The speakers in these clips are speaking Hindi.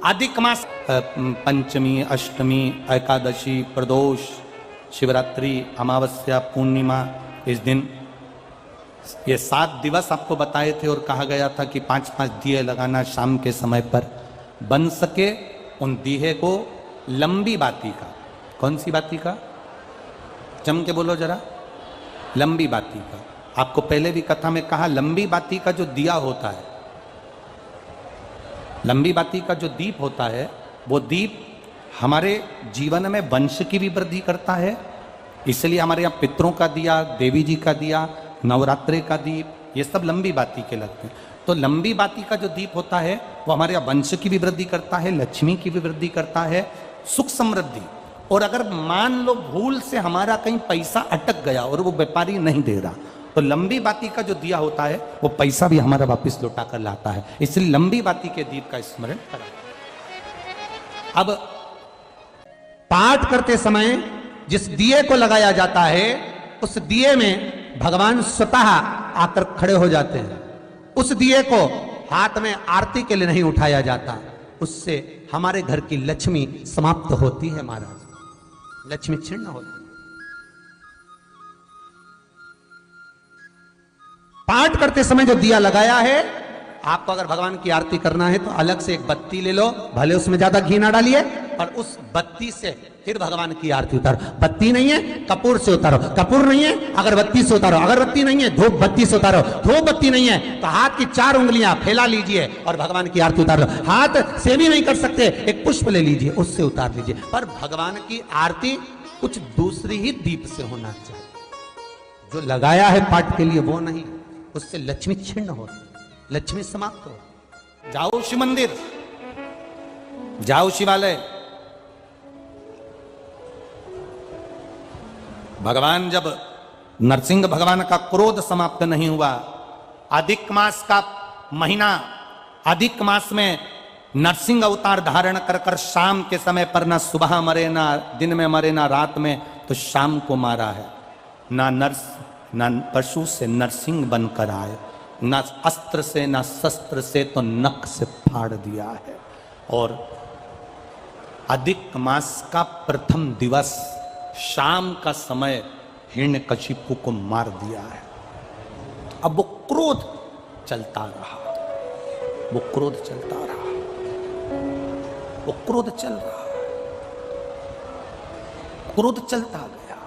अधिक मास पंचमी, अष्टमी, एकादशी, प्रदोष, शिवरात्रि, अमावस्या, पूर्णिमा, इस दिन ये 7 दिवस आपको बताए थे और कहा गया था कि 5-5 दिए लगाना शाम के समय पर। बन सके उन दिए को लंबी बाती का, कौन सी बाती का, जम के बोलो जरा, लंबी बाती का। आपको पहले भी कथा में कहा, लंबी बाती का जो दिया होता है, लंबी बाती का जो दीप होता है, वो दीप हमारे जीवन में वंश की भी वृद्धि करता है। इसलिए हमारे यहाँ पितरों का दिया, देवी जी का दिया, नवरात्रे का दीप, ये सब लंबी बाती के लगते हैं। तो लंबी बाती का जो दीप होता है वो हमारे यहाँ वंश की भी वृद्धि करता है, लक्ष्मी की भी वृद्धि करता है, सुख समृद्धि। और अगर मान लो भूल से हमारा कहीं पैसा अटक गया और वो व्यापारी नहीं दे रहा, तो लंबी बाती का जो दिया होता है वो पैसा भी हमारा वापस लौटा कर लाता है। इसलिए लंबी बाती के दीप का स्मरण करा। अब पाठ करते समय जिस दिए को लगाया जाता है, उस दिए में भगवान स्वतः आकर खड़े हो जाते हैं। उस दिए को हाथ में आरती के लिए नहीं उठाया जाता, उससे हमारे घर की लक्ष्मी समाप्त होती है महाराज, लक्ष्मी छिन्न होती है। पाठ करते समय जो दिया लगाया है, आपको अगर भगवान की आरती करना है तो अलग से एक बत्ती ले लो, भले उसमें ज्यादा घी ना डालिए, और उस बत्ती से फिर भगवान की आरती उतारो। बत्ती नहीं है कपूर से उतारो, कपूर नहीं है अगरबत्ती से उतारो, अगरबत्ती नहीं है धूप बत्ती से उतारो, धूप बत्ती नहीं है तो हाथ की 4 उंगलियां फैला लीजिए और भगवान की आरती उतार लो। हाथ से भी नहीं कर सकते, एक पुष्प ले लीजिए, उससे उतार लीजिए। पर भगवान की आरती कुछ दूसरी ही दीप से होना चाहिए, जो लगाया है पाठ के लिए वो नहीं, उससे लक्ष्मी छिन्न हो, लक्ष्मी समाप्त हो। जाओ शिव मंदिर, जाओ शिवालय। भगवान जब नरसिंह भगवान का क्रोध समाप्त नहीं हुआ, अधिक मास का महीना, अधिक मास में नरसिंह अवतार धारण कर कर शाम के समय पर ना सुबह मरे, ना दिन में मरे, ना रात में, तो शाम को मारा है। ना पशु से नरसिंह बनकर आए, ना अस्त्र से ना शस्त्र से, तो नख से फाड़ दिया है। और अधिक मास का प्रथम दिवस शाम का समय हिरण्यकशिपु को मार दिया है। अब वो क्रोध चलता रहा, वो क्रोध चलता रहा, वो क्रोध चल रहा, क्रोध चलता गया।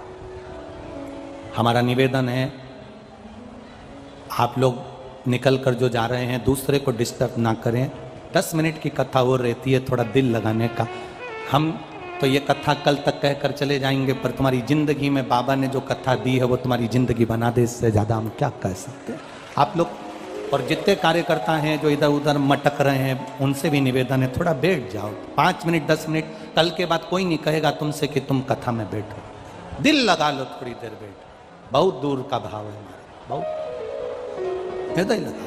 हमारा निवेदन है, आप लोग निकल कर जो जा रहे हैं दूसरे को डिस्टर्ब ना करें। 10 मिनट की कथा हो रहती है, थोड़ा दिल लगाने का। हम तो ये कथा कल तक कहकर चले जाएंगे, पर तुम्हारी जिंदगी में बाबा ने जो कथा दी है वो तुम्हारी जिंदगी बना दे, इससे ज्यादा हम क्या कह सकते हैं। आप लोग और जितने कार्यकर्ता हैं जो इधर उधर मटक रहे हैं, उनसे भी निवेदन है, थोड़ा बैठ जाओ 5 मिनट 10 मिनट। कल के बाद कोई नहीं कहेगा तुमसे कि तुम कथा में बैठो, दिल लगा लो, थोड़ी देर बैठो। बहुत दूर का भाव है हमारा, बहुत हृदय लगा।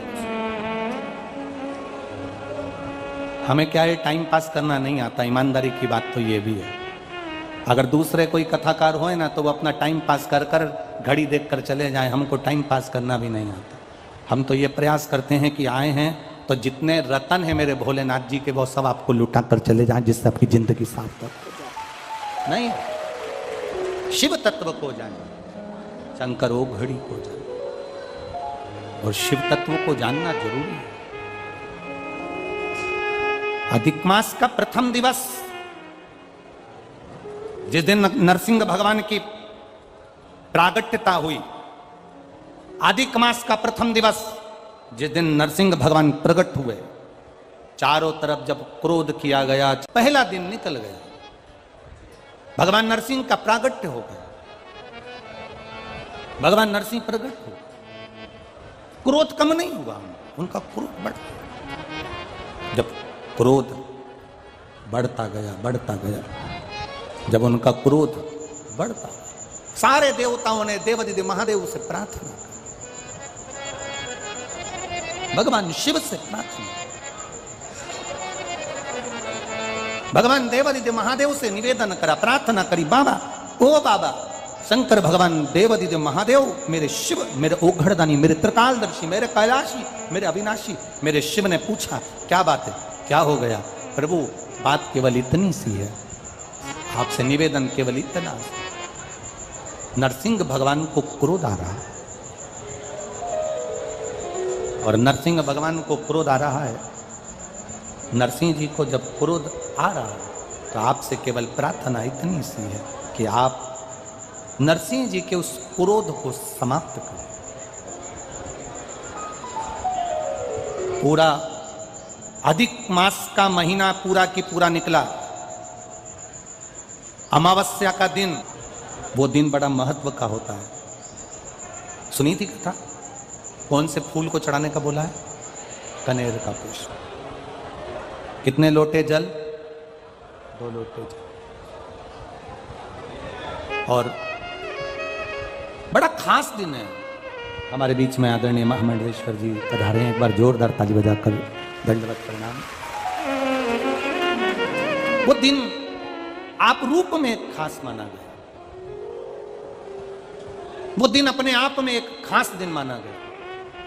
हमें क्या है, टाइम पास करना नहीं आता, ईमानदारी की बात तो ये भी है। अगर दूसरे कोई कथाकार होए ना तो वो अपना टाइम पास कर कर घड़ी देख कर चले जाए, हमको टाइम पास करना भी नहीं आता। हम तो ये प्रयास करते हैं कि आए हैं तो जितने रतन है मेरे भोलेनाथ जी के, वो सब आपको लुटा कर चले जाएं, जिससे आपकी जिंदगी सार्थक हो जाए। नहीं, शिव तत्व को जाने, शंकर ओ घड़ी को जाने, और शिव तत्व को जानना जरूरी है। अधिक मास का प्रथम दिवस, जिस दिन नरसिंह भगवान की प्रागट्यता हुई, अधिक मास का प्रथम दिवस जिस दिन नरसिंह भगवान प्रकट हुए, चारों तरफ जब क्रोध किया गया, पहला दिन निकल गया, भगवान नरसिंह का प्रागट्य हो गया, भगवान नरसिंह प्रकट हुए, क्रोध कम नहीं हुआ, उनका क्रोध बढ़ गया। जब क्रोध बढ़ता गया, बढ़ता गया, जब उनका क्रोध बढ़ता, सारे देवताओं ने देवादिदेव महादेव से प्रार्थना की, भगवान शिव से प्रार्थना, भगवान देवादिदेव महादेव से निवेदन करा, प्रार्थना करी, बाबा ओ बाबा शंकर भगवान देवादिदेव महादेव, मेरे शिव, मेरे ओघड़दानी, मेरे त्रिकालदर्शी, मेरे कैलाशी, मेरे अविनाशी। मेरे शिव ने पूछा क्या बात है, क्या हो गया? प्रभु बात केवल इतनी सी है, आपसे निवेदन केवल इतना, नरसिंह भगवान को क्रोध आ रहा है और नरसिंह भगवान को क्रोध आ रहा है, नरसिंह जी को जब क्रोध आ रहा है तो आपसे केवल प्रार्थना इतनी सी है कि आप नरसिंह जी के उस क्रोध को समाप्त करें। पूरा अधिक मास का महीना पूरा की पूरा निकला, अमावस्या का दिन, वो दिन बड़ा महत्व का होता है। सुनी थी कथा? कौन से फूल को चढ़ाने का बोला है? कनेर का पुष्प। कितने लोटे जल? 2 लोटे जल। और बड़ा खास दिन है। हमारे बीच में आदरणीय महामंडलेश्वर जी पधारे हैं, एक बार जोरदार ताली बजाकर दंडवत प्रणाम। वो दिन आप रूप में खास माना गया, वो दिन अपने आप में एक खास दिन माना गया।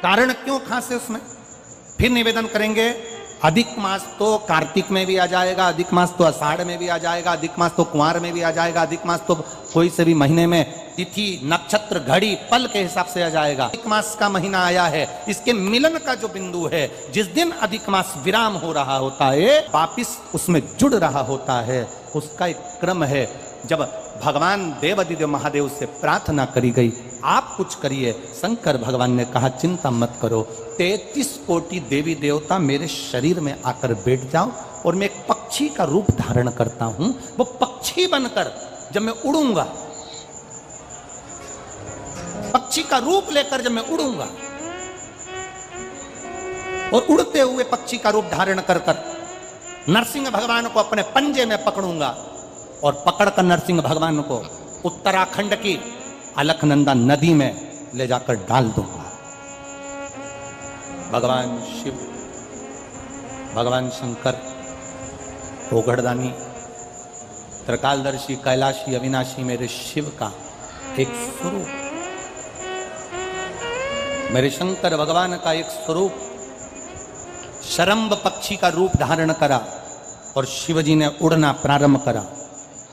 कारण क्यों खास है उसमें फिर निवेदन करेंगे। अधिक मास तो कार्तिक में भी आ जाएगा, अधिक मास तो आषाढ़ में भी आ जाएगा, अधिक मास तो कुंवार में भी आ जाएगा, अधिक मास तो कोई से भी महीने में तिथि नक्षत्र घड़ी पल के हिसाब से आ जाएगा। अधिक मास का महीना आया है, इसके मिलन का जो बिंदु है, जिस दिन अधिक मास विराम हो रहा होता है, वापिस उसमें जुड़ रहा होता है, उसका एक क्रम है। जब भगवान देवादिदेव महादेव से प्रार्थना करी गई, आप कुछ करिए। शंकर भगवान ने कहा चिंता मत करो, 33 कोटि देवी देवता मेरे शरीर में आकर बैठ जाओ और मैं एक पक्षी का रूप धारण करता हूं। वो पक्षी बनकर जब मैं उड़ूंगा, पक्षी का रूप लेकर जब मैं उड़ूंगा और उड़ते हुए पक्षी का रूप धारण कर नरसिंह भगवान को अपने पंजे में पकड़ूंगा और पकड़कर नरसिंह भगवान को उत्तराखंड की अलकनंदा नदी में ले जाकर डाल दूंगा। भगवान शिव, भगवान शंकर, ओगढ़दानी, त्रिकालदर्शी, कैलाशी, अविनाशी मेरे शिव का एक स्वरूप, मेरे शंकर भगवान का एक स्वरूप शरंब पक्षी का रूप धारण करा और शिवजी ने उड़ना प्रारंभ करा।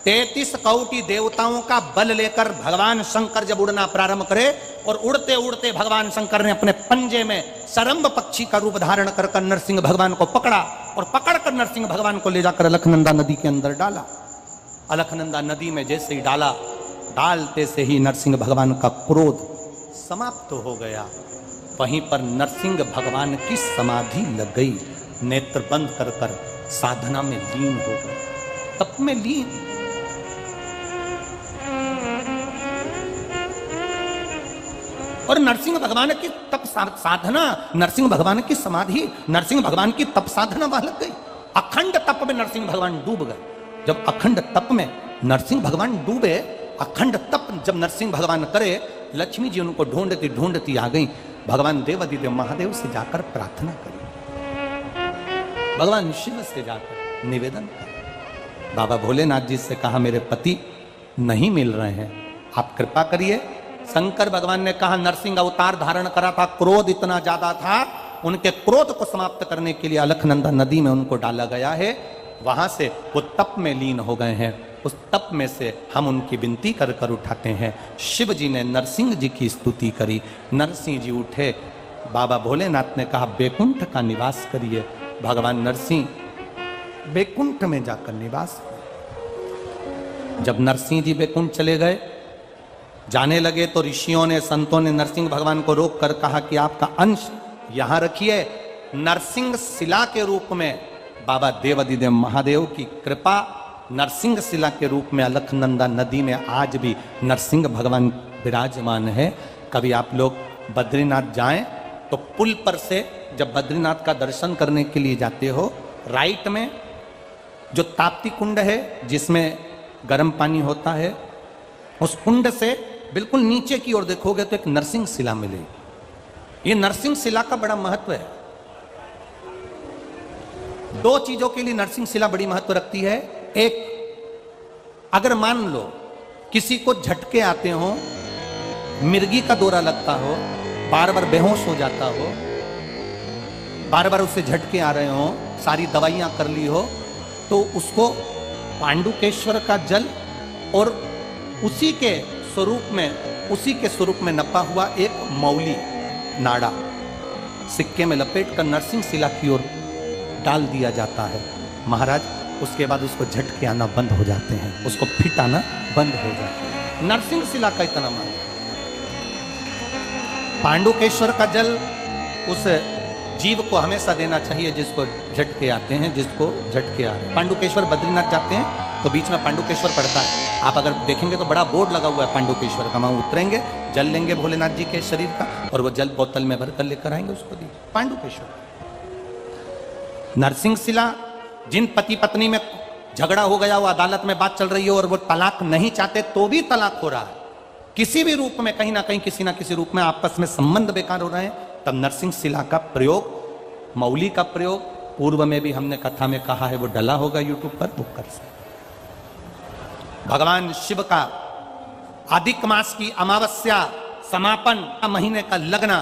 33 कोटि देवताओं का बल लेकर भगवान शंकर जब उड़ना प्रारंभ करे और उड़ते उड़ते भगवान शंकर ने अपने पंजे में शरंब पक्षी का रूप धारण कर नरसिंह भगवान को पकड़ा और पकड़कर नरसिंह भगवान को ले जाकर अलकनंदा नदी के अंदर डाला। अलकनंदा नदी में जैसे ही डाला, डालते से ही नरसिंह भगवान का क्रोध समाप्त हो गया। वहीं पर नरसिंह भगवान की समाधि लग गई, नेत्र बंद कर साधना में लीन हो गए, तप में लीन। और नरसिंह भगवान की तप साधना, नरसिंह भगवान की समाधि, नरसिंह भगवान की तप साधना वहां लग गई। अखंड तप में नरसिंह भगवान डूब गए। जब अखंड तप में नरसिंह भगवान डूबे, अखंड तप जब नरसिंह भगवान करे, लक्ष्मी जी उनको ढूंढती ढूंढती आ गई। भगवान देवादिदेव महादेव से जाकर प्रार्थना करी, भगवान शिव से जाकर निवेदन करा। बाबा भोलेनाथ जी से कहा मेरे पति नहीं मिल रहे हैं, आप कृपा करिए। शंकर भगवान ने कहा नरसिंह अवतार धारण करा था, क्रोध इतना ज्यादा था, उनके क्रोध को समाप्त करने के लिए अलकनंदा नदी में उनको डाला गया है। वहां से वो तप में लीन हो गए हैं। उस तप में से हम उनकी विनती कर कर उठाते हैं। शिव जी ने नरसिंह जी की स्तुति करी, नरसिंह जी उठे। बाबा भोलेनाथ ने कहा बैकुंठ का निवास करिए। भगवान नरसिंह बैकुंठ में जाकर निवास किया। जब नरसिंह जी बैकुंठ चले गए, जाने लगे तो ऋषियों ने, संतों ने नरसिंह भगवान को रोक कर कहा कि आपका अंश यहां रखिए। नरसिंह शिला के रूप में बाबा देवादिदेव महादेव की कृपा, नरसिंह शिला के रूप में अलकनंदा नदी में आज भी नरसिंह भगवान विराजमान है। कभी आप लोग बद्रीनाथ जाएं तो पुल पर से जब बद्रीनाथ का दर्शन करने के लिए जाते हो, राइट में जो ताप्ती कुंड है जिसमें गर्म पानी होता है, उस कुंड से बिल्कुल नीचे की ओर देखोगे तो एक नरसिंह शिला मिलेगी। ये नरसिंह शिला का बड़ा महत्व है। 2 चीजों के लिए नरसिंह शिला बड़ी महत्व रखती है। एक, अगर मान लो किसी को झटके आते हो, मिर्गी का दौरा लगता हो, बार बार बेहोश हो जाता हो, बार बार उससे झटके आ रहे हो, सारी दवाइयां कर ली हो, तो उसको पांडुकेश्वर का जल और उसी के स्वरूप में नपा हुआ एक मौली नाड़ा सिक्के में लपेट कर नरसिंह शिला की ओर डाल दिया जाता है। महाराज उसके बाद उसको झटके आना बंद हो जाते हैं, उसको फिट आना बंद हो जाता है। नरसिंह शिला का इतना मान। पांडुकेश्वर का जल उस जीव को हमेशा देना चाहिए जिसको झटके आते हैं, जिसको झटके आ रहे हैं। पांडुकेश्वर बद्रीनाथ जाते हैं तो बीच में पांडुकेश्वर पड़ता है, आप अगर देखेंगे तो बड़ा बोर्ड लगा हुआ है पांडुकेश्वर का। वहां उतरेंगे, जल लेंगे भोलेनाथ जी के शरीर का और वो जल बोतल में भर कर लेकर आएंगे, उसको दी पांडुकेश्वर। नरसिंह शिला, जिन पति पत्नी में झगड़ा हो गया, वो अदालत में बात चल रही है और वो तलाक नहीं चाहते तो भी तलाक हो रहा है, किसी भी रूप में कहीं ना कहीं किसी ना किसी रूप में आपस में संबंध बेकार हो रहे हैं, तब नरसिंह शिला का प्रयोग, मौली का प्रयोग, पूर्व में भी हमने कथा में कहा है, वो डला होगा यूट्यूब पर, बुक कर सकते। भगवान शिव का अधिक मास की अमावस्या समापन महीने का लगना,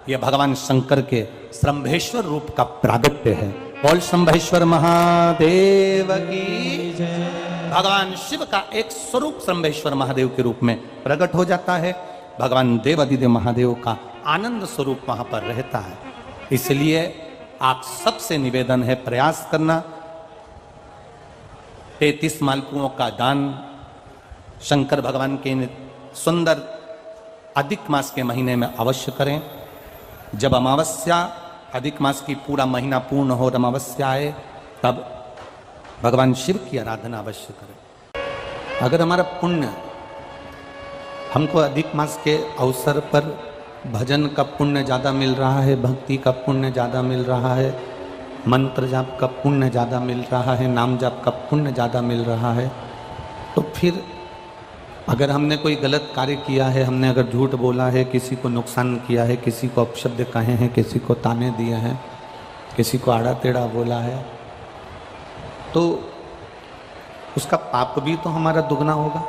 यह भगवान शंकर के श्रंभेश्वर रूप का प्रागट्य है। बोल शंभेश्वर महादेव की जय। भगवान शिव का एक स्वरूप शंभेश्वर महादेव के रूप में प्रकट हो जाता है। भगवान देवादिदेव महादेव का आनंद स्वरूप वहां पर रहता है। इसलिए आप सबसे निवेदन है, प्रयास करना, 33 मालपुओं का दान शंकर भगवान के सुंदर अधिक मास के महीने में अवश्य करें। जब अमावस्या, अधिक मास की पूरा महीना पूर्ण हो और अमावस्या आए, तब भगवान शिव की आराधना अवश्य करें। अगर हमारा पुण्य, हमको अधिक मास के अवसर पर भजन का पुण्य ज़्यादा मिल रहा है, भक्ति का पुण्य ज़्यादा मिल रहा है, मंत्र जाप का पुण्य ज़्यादा मिल रहा है, नाम जाप का पुण्य ज़्यादा मिल रहा है, तो फिर अगर हमने कोई गलत कार्य किया है, हमने अगर झूठ बोला है, किसी को नुकसान किया है, किसी को अपशब्द कहे हैं, किसी को ताने दिए हैं, किसी को आड़ा टेढ़ा बोला है, तो उसका पाप भी तो हमारा दुगना होगा,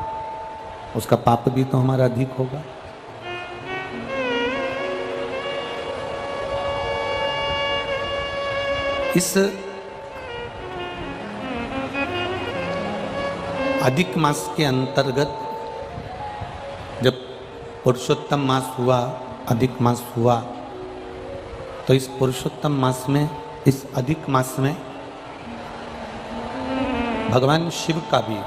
उसका पाप भी तो हमारा अधिक होगा। इस अधिक मास के अंतर्गत जब पुरुषोत्तम मास हुआ, अधिक मास हुआ, तो इस पुरुषोत्तम मास में, इस अधिक मास में भगवान शिव का भी,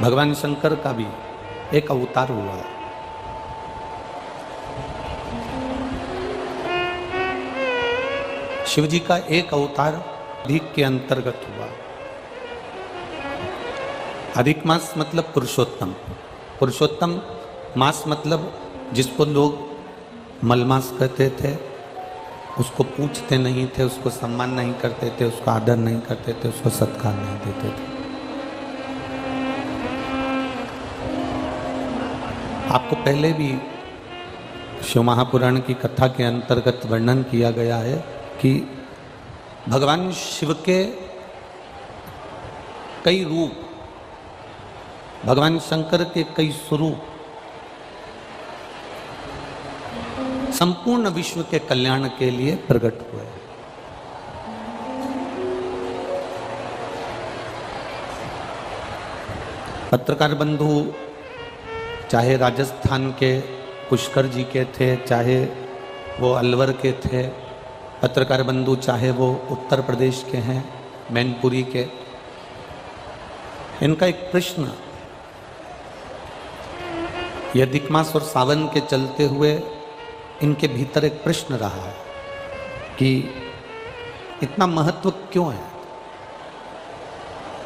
भगवान शंकर का भी एक अवतार हुआ। शिव जी का एक अवतार अधिक के अंतर्गत हुआ। अधिक मास मतलब पुरुषोत्तम, पुरुषोत्तम मास मतलब जिसको लोग मलमास कहते थे, उसको पूछते नहीं थे, उसको सम्मान नहीं करते थे, उसको आदर नहीं करते थे, उसको सत्कार नहीं देते थे। आपको पहले भी शिव महापुराण की कथा के अंतर्गत वर्णन किया गया है कि भगवान शिव के कई रूप, भगवान शंकर के कई स्वरूप संपूर्ण विश्व के कल्याण के लिए प्रकट हुए। पत्रकार बंधु चाहे राजस्थान के पुष्कर जी के थे, चाहे वो अलवर के थे, पत्रकार बंधु चाहे वो उत्तर प्रदेश के हैं, मैनपुरी के, इनका एक प्रश्न, ये अधिक मास और सावन के चलते हुए इनके भीतर एक प्रश्न रहा है कि इतना महत्व क्यों है।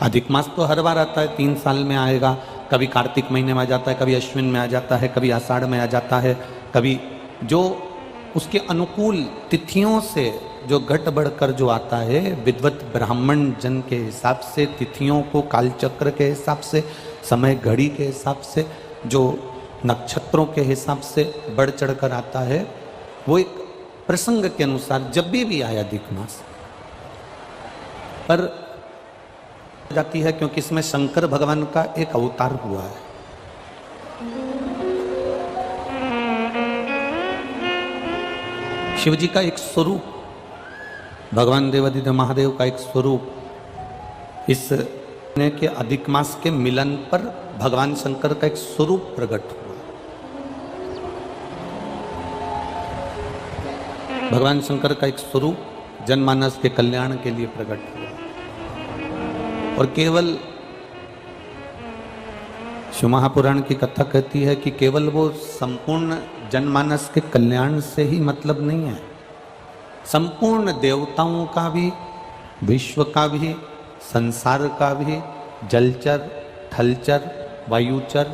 अधिक मास तो हर बार आता है, 3 साल में आएगा, कभी कार्तिक महीने में आ जाता है, कभी अश्विन में आ जाता है, कभी आषाढ़ में आ जाता है, कभी जो उसके अनुकूल तिथियों से जो घट बढ़कर जो आता है, विद्वत ब्राह्मण जन के हिसाब से, तिथियों को कालचक्र के हिसाब से, समय घड़ी के हिसाब से, जो नक्षत्रों के हिसाब से बढ़ चढ़कर आता है, वो एक प्रसंग के अनुसार जब भी आया अधिक मास पर जाती है, क्योंकि इसमें शंकर भगवान का एक अवतार हुआ है। शिव जी का एक स्वरूप, भगवान देवादिदेव महादेव का एक स्वरूप, इस के अधिक मास के मिलन पर भगवान शंकर का एक स्वरूप प्रकट हुआ। भगवान शंकर का एक स्वरूप जनमानस के कल्याण के लिए प्रकट हुआ। और केवल शिव महापुराण की कथा कहती है कि केवल वो संपूर्ण जनमानस के कल्याण से ही मतलब नहीं है, संपूर्ण देवताओं का भी, विश्व का भी, संसार का भी, जलचर, थलचर, वायुचर,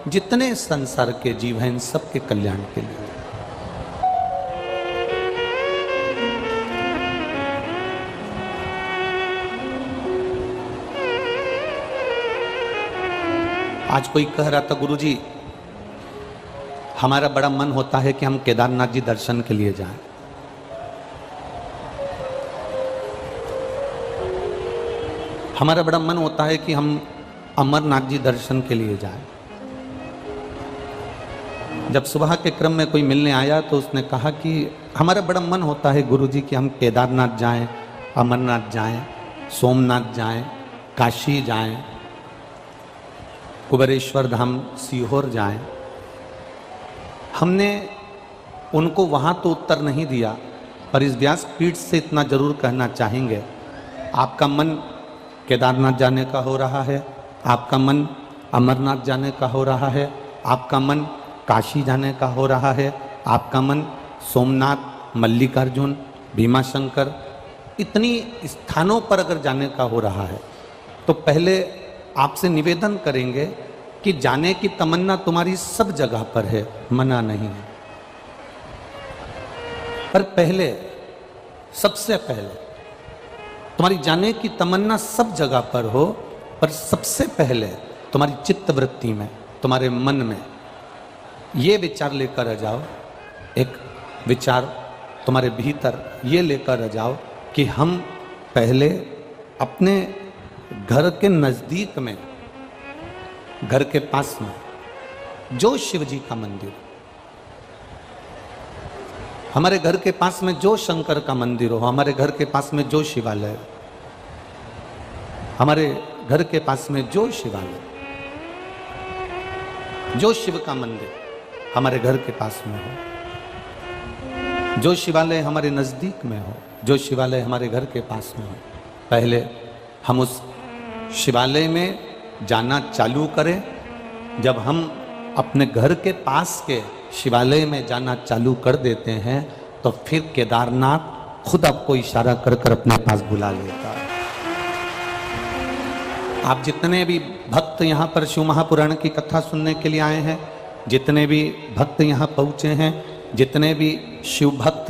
जितने संसार के जीव हैं इन सब के कल्याण के लिए। आज कोई कह रहा था, गुरुजी हमारा बड़ा मन होता है कि हम केदारनाथ जी दर्शन के लिए जाएं। हमारा बड़ा मन होता है कि हम अमरनाथ जी दर्शन के लिए जाएं। जब सुबह के क्रम में कोई मिलने आया तो उसने कहा कि हमारा बड़ा मन होता है गुरुजी कि हम केदारनाथ जाएं, अमरनाथ जाएं, सोमनाथ जाएं, काशी जाएं, कुबेरेश्वर धाम सीहोर जाएं। हमने उनको वहाँ तो उत्तर नहीं दिया, पर इस व्यासपीठ से इतना जरूर कहना चाहेंगे, आपका मन केदारनाथ जाने का हो रहा है, आपका मन अमरनाथ जाने का हो रहा है, आपका मन काशी जाने का हो रहा है, आपका मन सोमनाथ, मल्लिकार्जुन, भीमाशंकर, इतनी स्थानों पर अगर जाने का हो रहा है तो पहले आपसे निवेदन करेंगे कि जाने की तमन्ना तुम्हारी सब जगह पर है, मना नहीं है, पर पहले, सबसे पहले तुम्हारी जाने की तमन्ना सब जगह पर हो, पर सबसे पहले तुम्हारी चित्त वृत्ति में, तुम्हारे मन में ये विचार लेकर आ जाओ, एक विचार तुम्हारे भीतर ये लेकर आ जाओ कि हम पहले अपने घर के नजदीक में, घर के पास में जो शिव जी का मंदिर, हमारे घर के पास में जो शंकर का मंदिर हो, हमारे घर के पास में जो शिवालय, हमारे घर के पास में जो शिवालय, जो शिव का मंदिर हमारे घर के पास में हो, जो शिवालय हमारे नजदीक में हो, जो शिवालय हमारे घर के पास में हो, पहले हम उस शिवालय में जाना चालू करें। जब हम अपने घर के पास के शिवालय में जाना चालू कर देते हैं तो फिर केदारनाथ खुद आपको इशारा कर कर अपने पास बुला लेता है। आप जितने भी भक्त यहाँ पर शिव महापुराण की कथा सुनने के लिए आए हैं, जितने भी भक्त यहाँ पहुँचे हैं, जितने भी शिव भक्त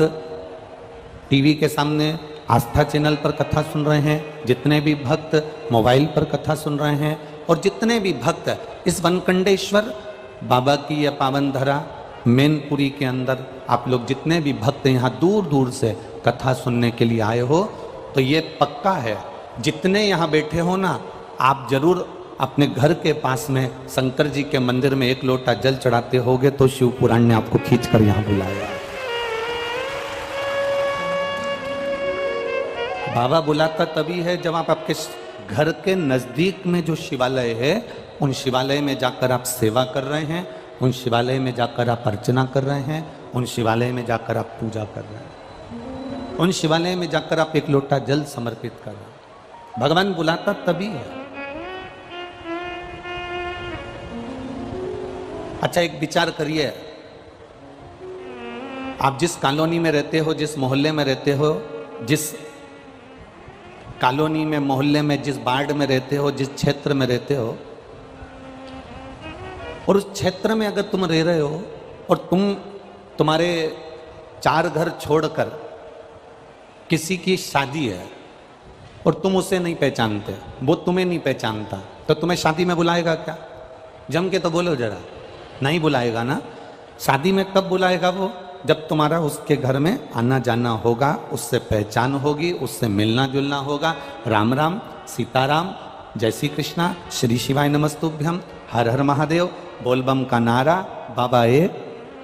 टीवी के सामने आस्था चैनल पर कथा सुन रहे हैं, जितने भी भक्त मोबाइल पर कथा सुन रहे हैं, और जितने भी भक्त इस वनकंडेश्वर बाबा की यह पावन धरा मैनपुरी के अंदर, आप लोग जितने भी भक्त यहाँ दूर दूर से कथा सुनने के लिए आए हो, तो ये पक्का है, जितने यहाँ बैठे हो ना, आप जरूर अपने घर के पास में शंकर जी के मंदिर में एक लोटा जल चढ़ाते होगे तो शिव पुराण ने आपको खींच कर यहाँ बुलाया। बाबा बुलाता तभी है जब आप आपके घर के नजदीक में जो शिवालय है, उन शिवालय में जाकर आप सेवा कर रहे हैं, उन शिवालय में जाकर आप अर्चना कर रहे हैं, उन शिवालय में जाकर आप पूजा कर रहे हैं, उन शिवालय में जाकर आप एक लोटा जल समर्पित कर रहे हैं। भगवान बुलाता तभी है। अच्छा, एक विचार करिए, आप जिस कॉलोनी में रहते हो, जिस मोहल्ले में रहते हो, जिस कॉलोनी में, मोहल्ले में, जिस वार्ड में रहते हो, जिस क्षेत्र में रहते हो, और उस क्षेत्र में अगर तुम रह रहे हो और तुम्हारे 4 घर छोड़कर किसी की शादी है और तुम उसे नहीं पहचानते, वो तुम्हें नहीं पहचानता, तो तुम्हें शादी में बुलाएगा क्या? जम के तो बोलो जरा, नहीं बुलाएगा ना। शादी में कब बुलाएगा वो? जब तुम्हारा उसके घर में आना जाना होगा, उससे पहचान होगी, उससे मिलना जुलना होगा। राम राम, सीताराम, जय श्री कृष्णा, श्री शिवाय नमस्तुभ्यम, हर हर महादेव, बोलबम का नारा, बाबा एक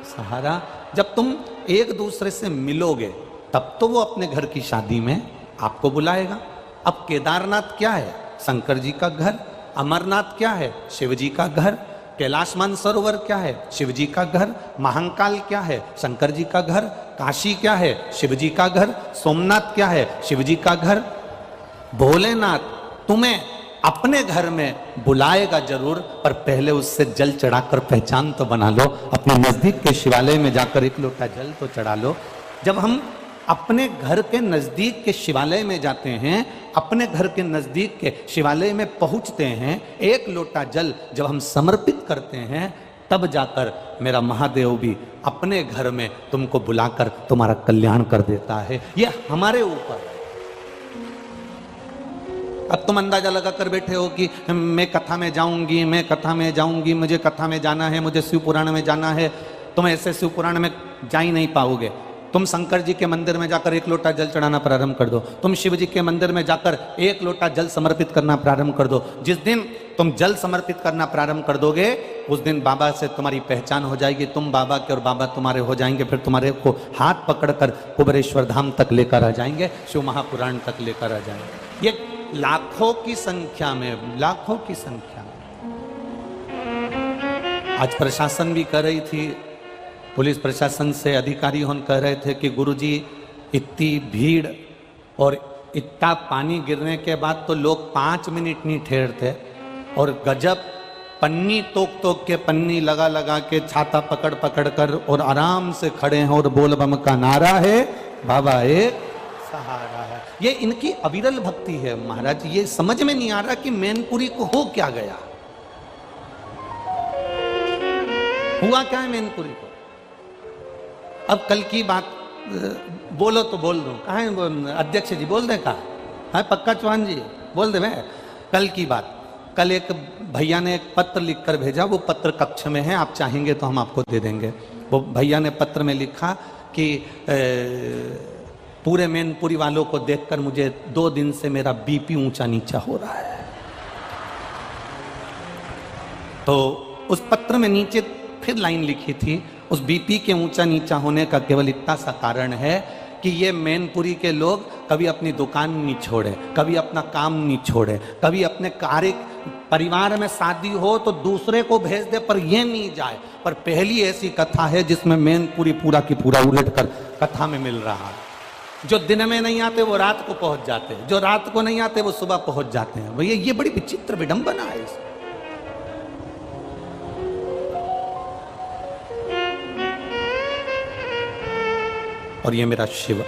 सहारा। जब तुम एक दूसरे से मिलोगे तब तो वो अपने घर की शादी में आपको बुलाएगा। अब केदारनाथ क्या है? शंकर जी का घर। अमरनाथ क्या है? शिव जी का घर। कैलाश मानसरोवर क्या है? शिव जी का घर। महाकाल क्या है? शंकर जी का घर। काशी क्या है? शिव जी का घर। सोमनाथ क्या है? शिव जी का घर। भोलेनाथ तुम्हें अपने घर में बुलाएगा जरूर, पर पहले उससे जल चढ़ाकर पहचान तो बना लो। अपने नजदीक के शिवालय में जाकर एक लोटा जल तो चढ़ा लो। जब हम अपने घर के नजदीक के शिवालय में जाते हैं, अपने घर के नजदीक के शिवालय में पहुंचते हैं, एक लोटा जल जब हम समर्पित करते हैं, तब जाकर मेरा महादेव भी अपने घर में तुमको बुलाकर तुम्हारा कल्याण कर देता है। ये हमारे ऊपर। अब तुम अंदाजा लगा कर बैठे हो कि मैं कथा में जाऊंगी, मैं कथा में जाऊंगी, मुझे कथा में जाना है, मुझे शिव पुराण में जाना है। तुम ऐसे शिव पुराण में जा ही नहीं पाओगे। तुम शंकर जी के मंदिर में जाकर एक लोटा जल चढ़ाना प्रारंभ कर दो। तुम शिव जी के मंदिर में जाकर एक लोटा जल समर्पित करना प्रारंभ कर दो। जिस दिन तुम जल समर्पित करना प्रारंभ कर दोगे, उस दिन बाबा से तुम्हारी पहचान हो जाएगी, तुम बाबा के और बाबा तुम्हारे हो जाएंगे। फिर तुम्हारे को हाथ पकड़कर कुबेरेश्वर धाम तक लेकर आ जाएंगे, शिव महापुराण तक लेकर आ जाएंगे। ये लाखों की संख्या में, लाखों की संख्या में। आज प्रशासन भी कर रही थी, पुलिस प्रशासन से अधिकारी होन कह रहे थे कि गुरुजी इतनी भीड़ और इतना पानी गिरने के बाद तो लोग 5 मिनट नहीं ठहरते, और गजब पन्नी तोक तोक के, पन्नी लगा लगा के, छाता पकड़ पकड़ कर और आराम से खड़े हैं और बोल बम का नारा है, बाबा एक सहारा है। ये इनकी अविरल भक्ति है महाराज। ये समझ में नहीं आ रहा कि मैनपुरी को हो क्या गया, हुआ क्या है मैनपुरी को। अब कल की बात बोलो तो बोल दो, कहा है अध्यक्ष जी, बोल दे कहा है पक्का चौहान जी, बोल दे। मैं कल की बात, कल एक भैया ने एक पत्र लिखकर भेजा, वो पत्र कक्ष में है, आप चाहेंगे तो हम आपको दे देंगे। वो भैया ने पत्र में लिखा कि पूरे मैनपुरी वालों को देखकर मुझे 2 दिन से मेरा बीपी ऊंचा नीचा हो रहा है। तो उस पत्र में नीचे फिर लाइन लिखी थी, उस बीपी के ऊंचा नीचा होने का केवल इतना सा कारण है कि ये मैनपुरी के लोग कभी अपनी दुकान नहीं छोड़े, कभी अपना काम नहीं छोड़े, कभी अपने कार्य, परिवार में शादी हो तो दूसरे को भेज दे पर ये नहीं जाए। पर पहली ऐसी कथा है जिसमें मैनपुरी पूरा की पूरा उलट कर कथा में मिल रहा है। जो दिन में नहीं आते वो रात को पहुंच जाते हैं, जो रात को नहीं आते वो सुबह पहुंच जाते हैं। भैया ये बड़ी विचित्र विडंबना है इसमें। और ये मेरा शिव,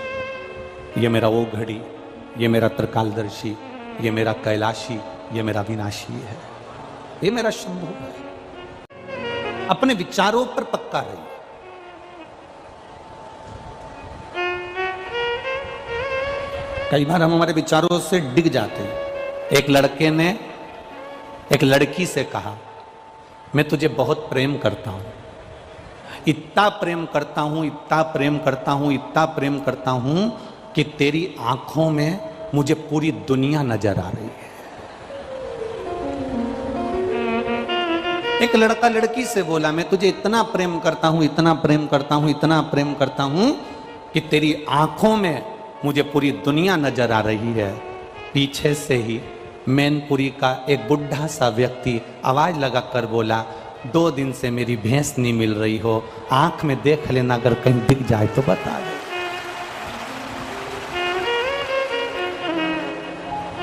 ये मेरा वो घड़ी, ये मेरा त्रिकालदर्शी, ये मेरा कैलाशी, ये मेरा विनाशी है, ये मेरा शंभु है। अपने विचारों पर पक्का रहिए। कई बार हम हमारे विचारों से डिग जाते हैं। एक लड़के ने एक लड़की से कहा, मैं तुझे बहुत प्रेम करता हूं, इतना प्रेम करता हूं, इतना प्रेम करता हूं, इतना प्रेम करता हूं कि तेरी आंखों में मुझे पूरी दुनिया नजर आ रही है। एक लड़का लड़की से बोला, मैं तुझे इतना प्रेम करता हूं, इतना प्रेम करता हूं, इतना प्रेम करता हूं कि तेरी आंखों में मुझे पूरी दुनिया नजर आ रही है। पीछे से ही मैनपुरी का एक बुढ़ा सा व्यक्ति आवाज लगाकर बोला, 2 दिन से मेरी भैंस नहीं मिल रही हो, आंख में देख लेना, अगर कहीं दिख जाए तो बता दे।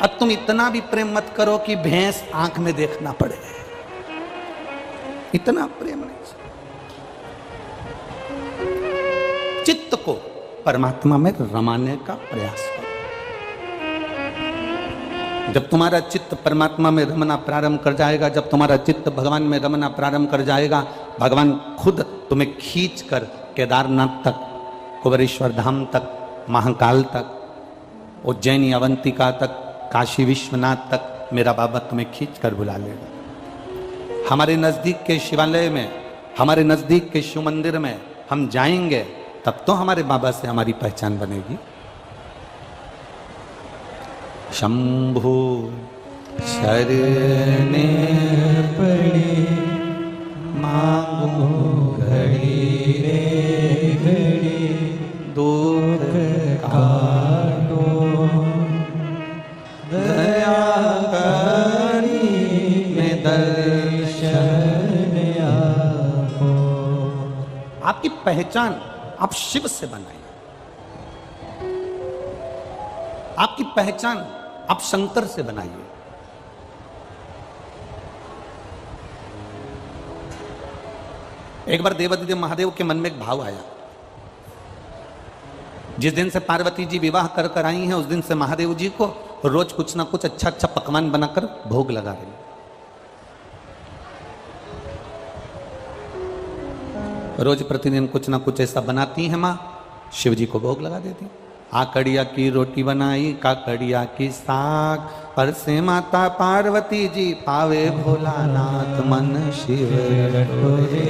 अब तुम इतना भी प्रेम मत करो कि भैंस आंख में देखना पड़े, इतना प्रेम नहीं। चित्त को परमात्मा में रमाने का प्रयास करो। जब तुम्हारा चित्त परमात्मा में रमना प्रारंभ कर जाएगा, जब तुम्हारा चित्त भगवान में रमना प्रारंभ कर जाएगा, भगवान खुद तुम्हें खींच कर केदारनाथ तक, कुबेरेश्वर धाम तक, महाकाल तक, उज्जैनी अवंतिका तक, काशी विश्वनाथ तक मेरा बाबा तुम्हें खींच कर बुला लेगा। हमारे नजदीक के शिवालय में, हमारे नजदीक के शिव मंदिर में हम जाएंगे, तब तो हमारे बाबा से हमारी पहचान बनेगी। शंभु शरणे पड़े मांगो घड़ी रे घड़ी, दुख काटो, दया करी दर्शन आपो। आपकी पहचान आप शिव से बनाइए, आपकी पहचान आप शंकर से बनाइए। एक बार देवादिदेव महादेव के मन में एक भाव आया। जिस दिन से पार्वती जी विवाह कर कर आई हैं, उस दिन से महादेव जी को रोज कुछ ना कुछ अच्छा अच्छा पकवान बनाकर भोग लगा रहे हैं। रोज प्रतिदिन कुछ ना कुछ ऐसा बनाती हैं माँ, शिव जी को भोग लगा देती। आकड़िया की रोटी बनाई, काकड़िया की साग, पर से माता पार्वती जी पावे भोलानाथ। मन शिव रटोरे,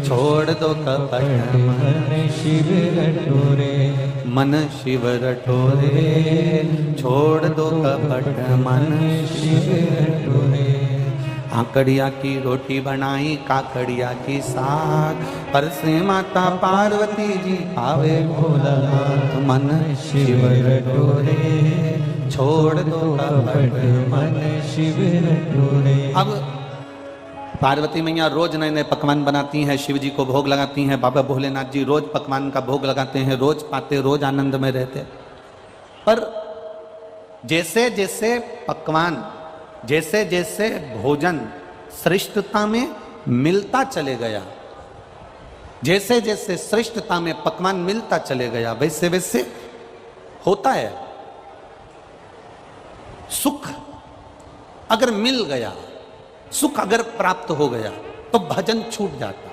छोड़ दो कपट मन शिव रटोरे, मन शिव रटोरे, छोड़ दो कपट मन शिव रटोरे। आकड़िया की रोटी बनाई, काकड़िया की साग, पर से माता पार्वती जी पावे भोलानाथ। मन शिव रटोरे, छोड़ दो कपट मन शिव रटोरे। अब पार्वती मैया रोज नए नए पकवान बनाती हैं, शिव जी को भोग लगाती हैं। बाबा भोलेनाथ जी रोज पकवान का भोग लगाते हैं, रोज पाते, रोज आनंद में रहते। पर जैसे जैसे पकवान, जैसे जैसे भोजन श्रेष्ठता में मिलता चले गया, जैसे जैसे श्रेष्ठता में पकवान मिलता चले गया, वैसे वैसे होता है। सुख अगर मिल गया, सुख अगर प्राप्त हो गया तो भजन छूट जाता।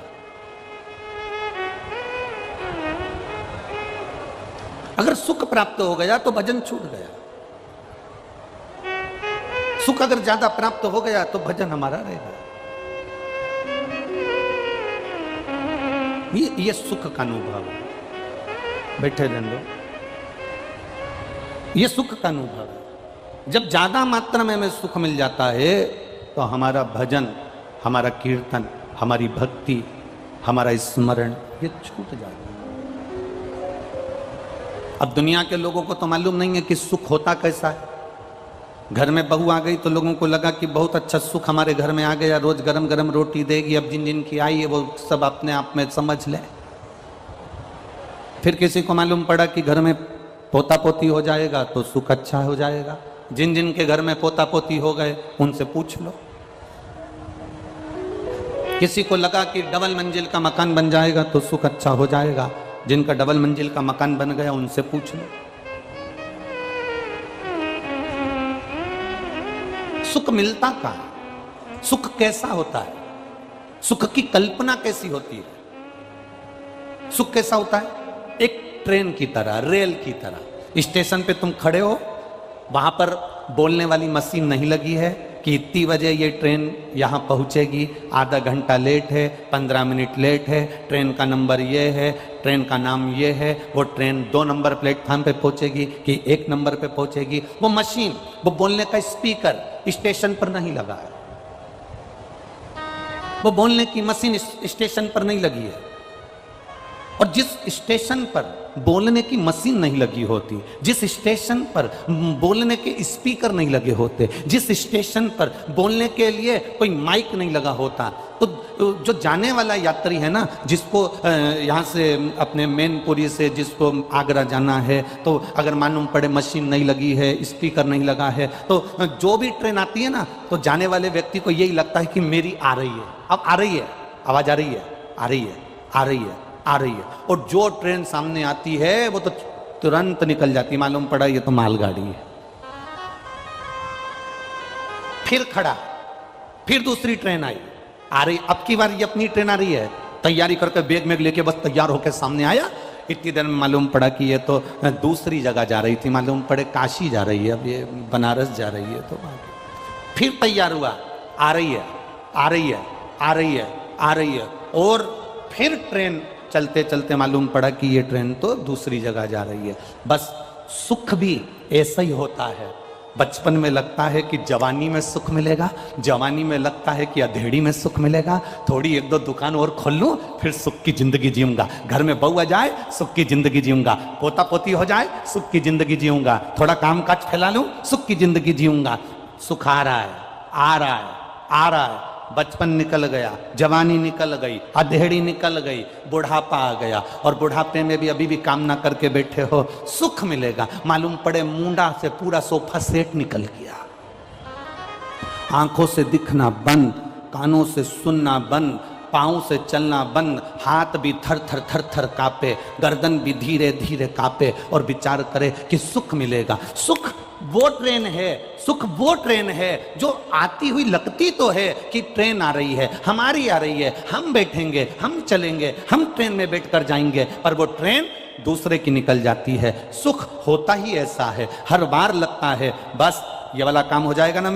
अगर सुख प्राप्त हो गया तो भजन छूट गया। सुख अगर ज्यादा प्राप्त हो गया तो भजन हमारा रहेगा। ये सुख का अनुभव है। बैठे रहने दो। ये सुख का अनुभव है। जब ज्यादा मात्रा में हमें सुख मिल जाता है तो हमारा भजन, हमारा कीर्तन, हमारी भक्ति, हमारा स्मरण ये छूट जाता है। अब दुनिया के लोगों को तो मालूम नहीं है कि सुख होता कैसा है। घर में बहू आ गई तो लोगों को लगा कि बहुत अच्छा सुख हमारे घर में आ गया, रोज गरम गरम रोटी देगी। अब जिन जिन की आई है वो सब अपने आप में समझ ले। फिर किसी को मालूम पड़ा कि घर में पोता पोती हो जाएगा तो सुख अच्छा हो जाएगा। जिन जिन के घर में पोता पोती हो गए उनसे पूछ लो। किसी को लगा कि डबल मंजिल का मकान बन जाएगा तो सुख अच्छा हो जाएगा। जिनका डबल मंजिल का मकान बन गया उनसे पूछ लो। सुख मिलता कहाँ? सुख कैसा होता है? सुख की कल्पना कैसी होती है? सुख कैसा होता है? एक ट्रेन की तरह, रेल की तरह। स्टेशन पे तुम खड़े हो, वहां पर बोलने वाली मशीन नहीं लगी है कि इतनी बजे ये ट्रेन यहाँ पहुँचेगी, आधा घंटा लेट है, 15 मिनट लेट है, ट्रेन का नंबर ये है, ट्रेन का नाम ये है, वो ट्रेन 2 नंबर प्लेटफार्म पे पहुँचेगी कि 1 नंबर पे पहुँचेगी। वो मशीन, वो बोलने का स्पीकर स्टेशन पर नहीं लगा है। वो बोलने की मशीन स्टेशन पर नहीं लगी है। और जिस स्टेशन पर बोलने की मशीन नहीं लगी होती, जिस स्टेशन पर बोलने के स्पीकर नहीं लगे होते, जिस स्टेशन पर बोलने के लिए कोई माइक नहीं लगा होता, तो जो जाने वाला यात्री है ना, जिसको यहाँ से अपने मैनपुरी से जिसको आगरा जाना है, तो अगर मालूम पड़े मशीन नहीं लगी है, स्पीकर नहीं लगा है, तो जो भी ट्रेन आती है ना, तो जाने वाले व्यक्ति को यही लगता है कि मेरी आ रही है, अब आ रही है, आवाज आ रही है, आ रही है, आ रही है, आ रही है। और जो ट्रेन सामने आती है वो तो तुरंत निकल जाती, मालूम पड़ा ये तो मालगाड़ी है। फिर खड़ा, फिर दूसरी ट्रेन आई, आ रही, अब की बार ये अपनी ट्रेन आ रही है, तैयारी करके बैग में लेके बस तैयार होकर सामने आया। इतनी देर में मालूम पड़ा कि ये तो दूसरी जगह जा रही थी, मालूम पड़े काशी जा रही है, अब ये बनारस जा रही है। तो फिर तैयार हुआ, आ रही है, आ रही है, आ रही है, आ रही है, और फिर ट्रेन चलते चलते मालूम पड़ा कि ये ट्रेन तो दूसरी जगह जा रही है। बस सुख भी ऐसा ही होता है। बचपन में लगता है कि जवानी में सुख मिलेगा, जवानी में लगता है कि अधेड़ी में सुख मिलेगा, थोड़ी एक दो दुकान और खोल लूं फिर सुख की जिंदगी जीऊंगा, घर में बहू आ जाए सुख की जिंदगी जीऊंगा, पोता पोती हो जाए सुख की जिंदगी जीऊंगा, थोड़ा काम काज फैला लूं सुख की जिंदगी जीऊंगा। सुख आ रहा है, आ रहा है, आ रहा है। बचपन निकल गया, जवानी निकल गई, अधेड़ी निकल गई, बुढ़ापा आ गया, और बुढ़ापे में भी अभी भी काम ना करके बैठे हो, सुख मिलेगा। मालूम पड़े मुंडा से पूरा सोफा सेट निकल गया, आंखों से दिखना बंद, कानों से सुनना बंद, पाँव से चलना बंद, हाथ भी थर थर थर थर कांपे, गर्दन भी धीरे धीरे कांपे, और विचार करे कि सुख मिलेगा। सुख वो ट्रेन है, सुख वो ट्रेन है जो आती हुई लगती तो है कि ट्रेन आ रही है, हमारी आ रही है, हम बैठेंगे, हम चलेंगे, हम ट्रेन में बैठकर जाएंगे, पर वो ट्रेन दूसरे की निकल जाती है। सुख होता ही ऐसा है, हर बार लगता है बस ये वाला काम हो जाएगा ना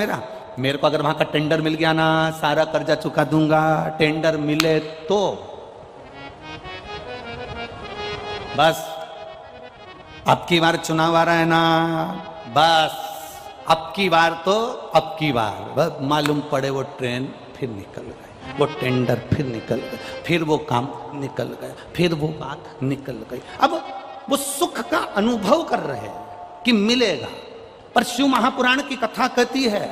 मेरे को अगर वहां का टेंडर मिल गया ना, सारा कर्जा चुका दूंगा, टेंडर मिले तो बस। अब की बार चुनाव आ रहा है ना, बस अब की बार तो अब की बार बस मालूम पड़े वो ट्रेन फिर निकल गई, वो टेंडर फिर निकल गए, फिर वो काम निकल गया, फिर वो बात निकल गई। अब वो सुख का अनुभव कर रहे हैं कि मिलेगा, पर शिव महापुराण की कथा कहती है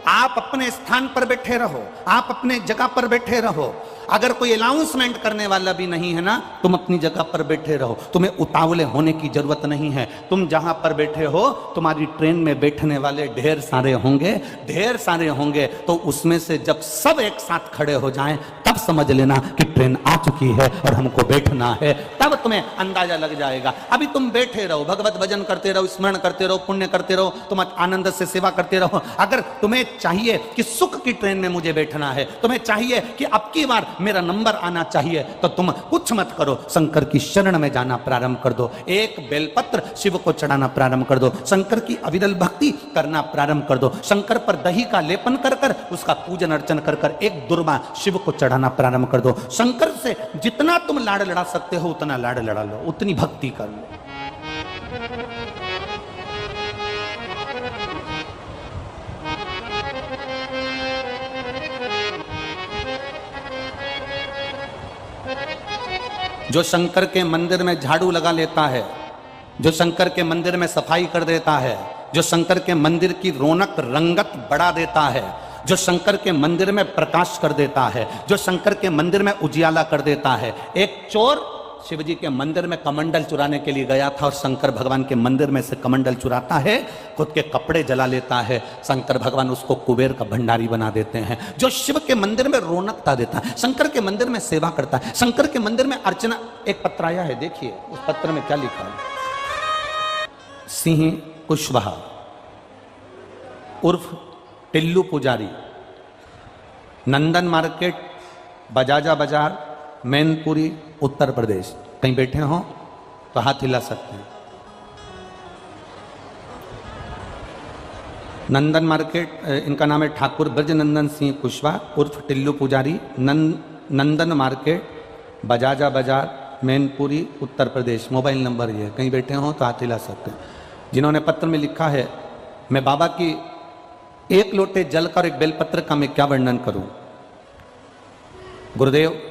आप अपने स्थान पर बैठे रहो, आप अपने जगह पर बैठे रहो, अगर कोई अनाउंसमेंट करने वाला भी नहीं है ना, तुम अपनी जगह पर बैठे रहो, तुम्हें उतावले होने की जरूरत नहीं है। तुम जहां पर बैठे हो तुम्हारी ट्रेन में बैठने वाले ढेर सारे होंगे, ढेर सारे होंगे, तो उसमें से जब सब एक साथ खड़े हो जाएं तब समझ लेना कि ट्रेन आ चुकी है और हमको बैठना है, तब तुम्हें अंदाजा लग जाएगा। अभी तुम बैठे रहो, भगवत भजन करते रहो, स्मरण करते रहो, पुण्य करते रहो, तुम आनंद से सेवा करते रहो। अगर तुम्हें चाहिए कि सुख की ट्रेन में मुझे बैठना है, तुम्हें चाहिए कि अब की बार मेरा नंबर आना चाहिए, तो तुम कुछ मत करो, शंकर की शरण में जाना प्रारंभ कर दो, एक बेलपत्र शिव को चढ़ाना प्रारंभ कर दो, शंकर की अविरल भक्ति करना प्रारंभ कर दो, शंकर पर दही का लेपन कर कर उसका पूजन अर्चन कर कर एक दुर्बा शिव को चढ़ाना प्रारंभ कर दो। शंकर से जितना तुम लाड़ लड़ा सकते हो उतना लाड़ लड़ा लो, उतनी भक्ति कर लो। जो शंकर के मंदिर में झाड़ू लगा लेता है, जो शंकर के मंदिर में सफाई कर देता है, जो शंकर के मंदिर की रौनक रंगत बढ़ा देता है, जो शंकर के मंदिर में प्रकाश कर देता है, जो शंकर के मंदिर में उजियाला कर देता है। एक चोर शिव जी के मंदिर में कमंडल चुराने के लिए गया था और शंकर भगवान के मंदिर में से कमंडल चुराता है, खुद के कपड़े जला लेता है, शंकर भगवान उसको कुबेर का भंडारी बना देते हैं। जो शिव के मंदिर में रौनकता देता है, शंकर के मंदिर में सेवा करता है, शंकर के मंदिर में अर्चना। एक पत्र आया है, देखिए उस पत्र में क्या लिखा है। सिंह कुशवाहा उर्फ टिल्लू पुजारी, नंदन मार्केट, बजाजा बाजार, मैनपुरी, उत्तर प्रदेश। कहीं बैठे हो तो हाथ हिला सकते हैं। नंदन मार्केट, इनका नाम है ठाकुर ब्रजनंदन सिंह कुशवाहा उर्फ टिल्लू पुजारी, नंदन मार्केट, बजाजा बाजार, मैनपुरी, उत्तर प्रदेश। मोबाइल नंबर ये है, कहीं बैठे हो तो हाथ हिला सकते हैं। जिन्होंने पत्र में लिखा है, मैं बाबा की एक लोटे जल का और एक बेलपत्र का मैं क्या वर्णन करूं। गुरुदेव,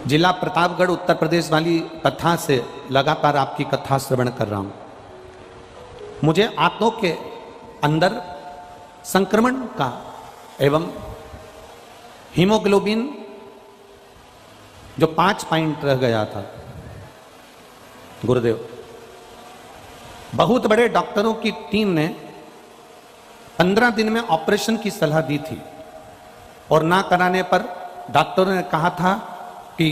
जिला प्रतापगढ़ उत्तर प्रदेश वाली कथा से लगातार आपकी कथा श्रवण कर रहा हूं। मुझे आंतों के अंदर संक्रमण का एवं हीमोग्लोबिन जो 5 पॉइंट रह गया था। गुरुदेव, बहुत बड़े डॉक्टरों की टीम ने 15 दिन में ऑपरेशन की सलाह दी थी और ना कराने पर डॉक्टरों ने कहा था कि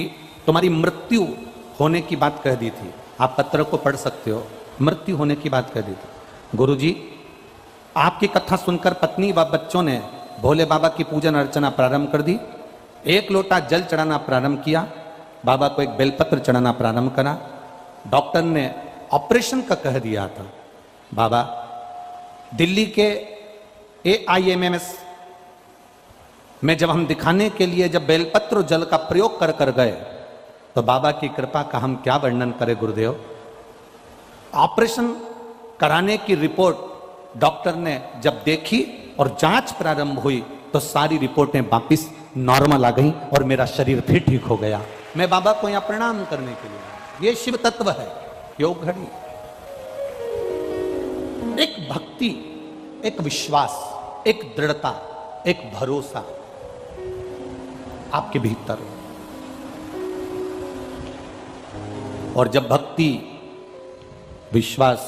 तुम्हारी मृत्यु होने की बात कह दी थी। आप पत्र को पढ़ सकते हो, मृत्यु होने की बात कह दी थी। गुरुजी, आपकी कथा सुनकर पत्नी व बच्चों ने भोले बाबा की पूजन अर्चना प्रारंभ कर दी। एक लोटा जल चढ़ाना प्रारंभ किया, बाबा को एक बेलपत्र चढ़ाना प्रारंभ करा। डॉक्टर ने ऑपरेशन का कह दिया था। बाबा दिल्ली के AIMS में जब हम दिखाने के लिए जब बेलपत्र जल का प्रयोग कर कर गए तो बाबा की कृपा का हम क्या वर्णन करें गुरुदेव। ऑपरेशन कराने की रिपोर्ट डॉक्टर ने जब देखी और जांच प्रारंभ हुई तो सारी रिपोर्टें वापिस नॉर्मल आ गई और मेरा शरीर फिर ठीक हो गया। मैं बाबा को यहां प्रणाम करने के लिए आया। ये शिव तत्व है, योग घड़ी। एक भक्ति, एक विश्वास, एक दृढ़ता, एक भरोसा आपके भीतर। और जब भक्ति, विश्वास,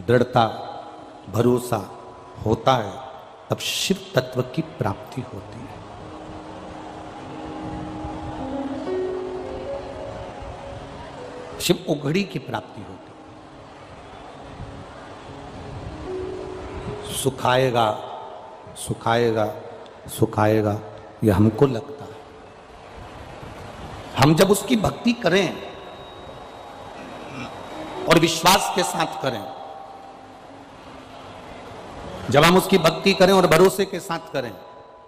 दृढ़ता, भरोसा होता है तब शिव तत्व की प्राप्ति होती है। शिव उघड़ी की प्राप्ति होती है। सुखाएगा सुखाएगा सुखाएगा यह हमको लगता है। हम जब उसकी भक्ति करें और विश्वास के साथ करें, जब हम उसकी भक्ति करें और भरोसे के साथ करें,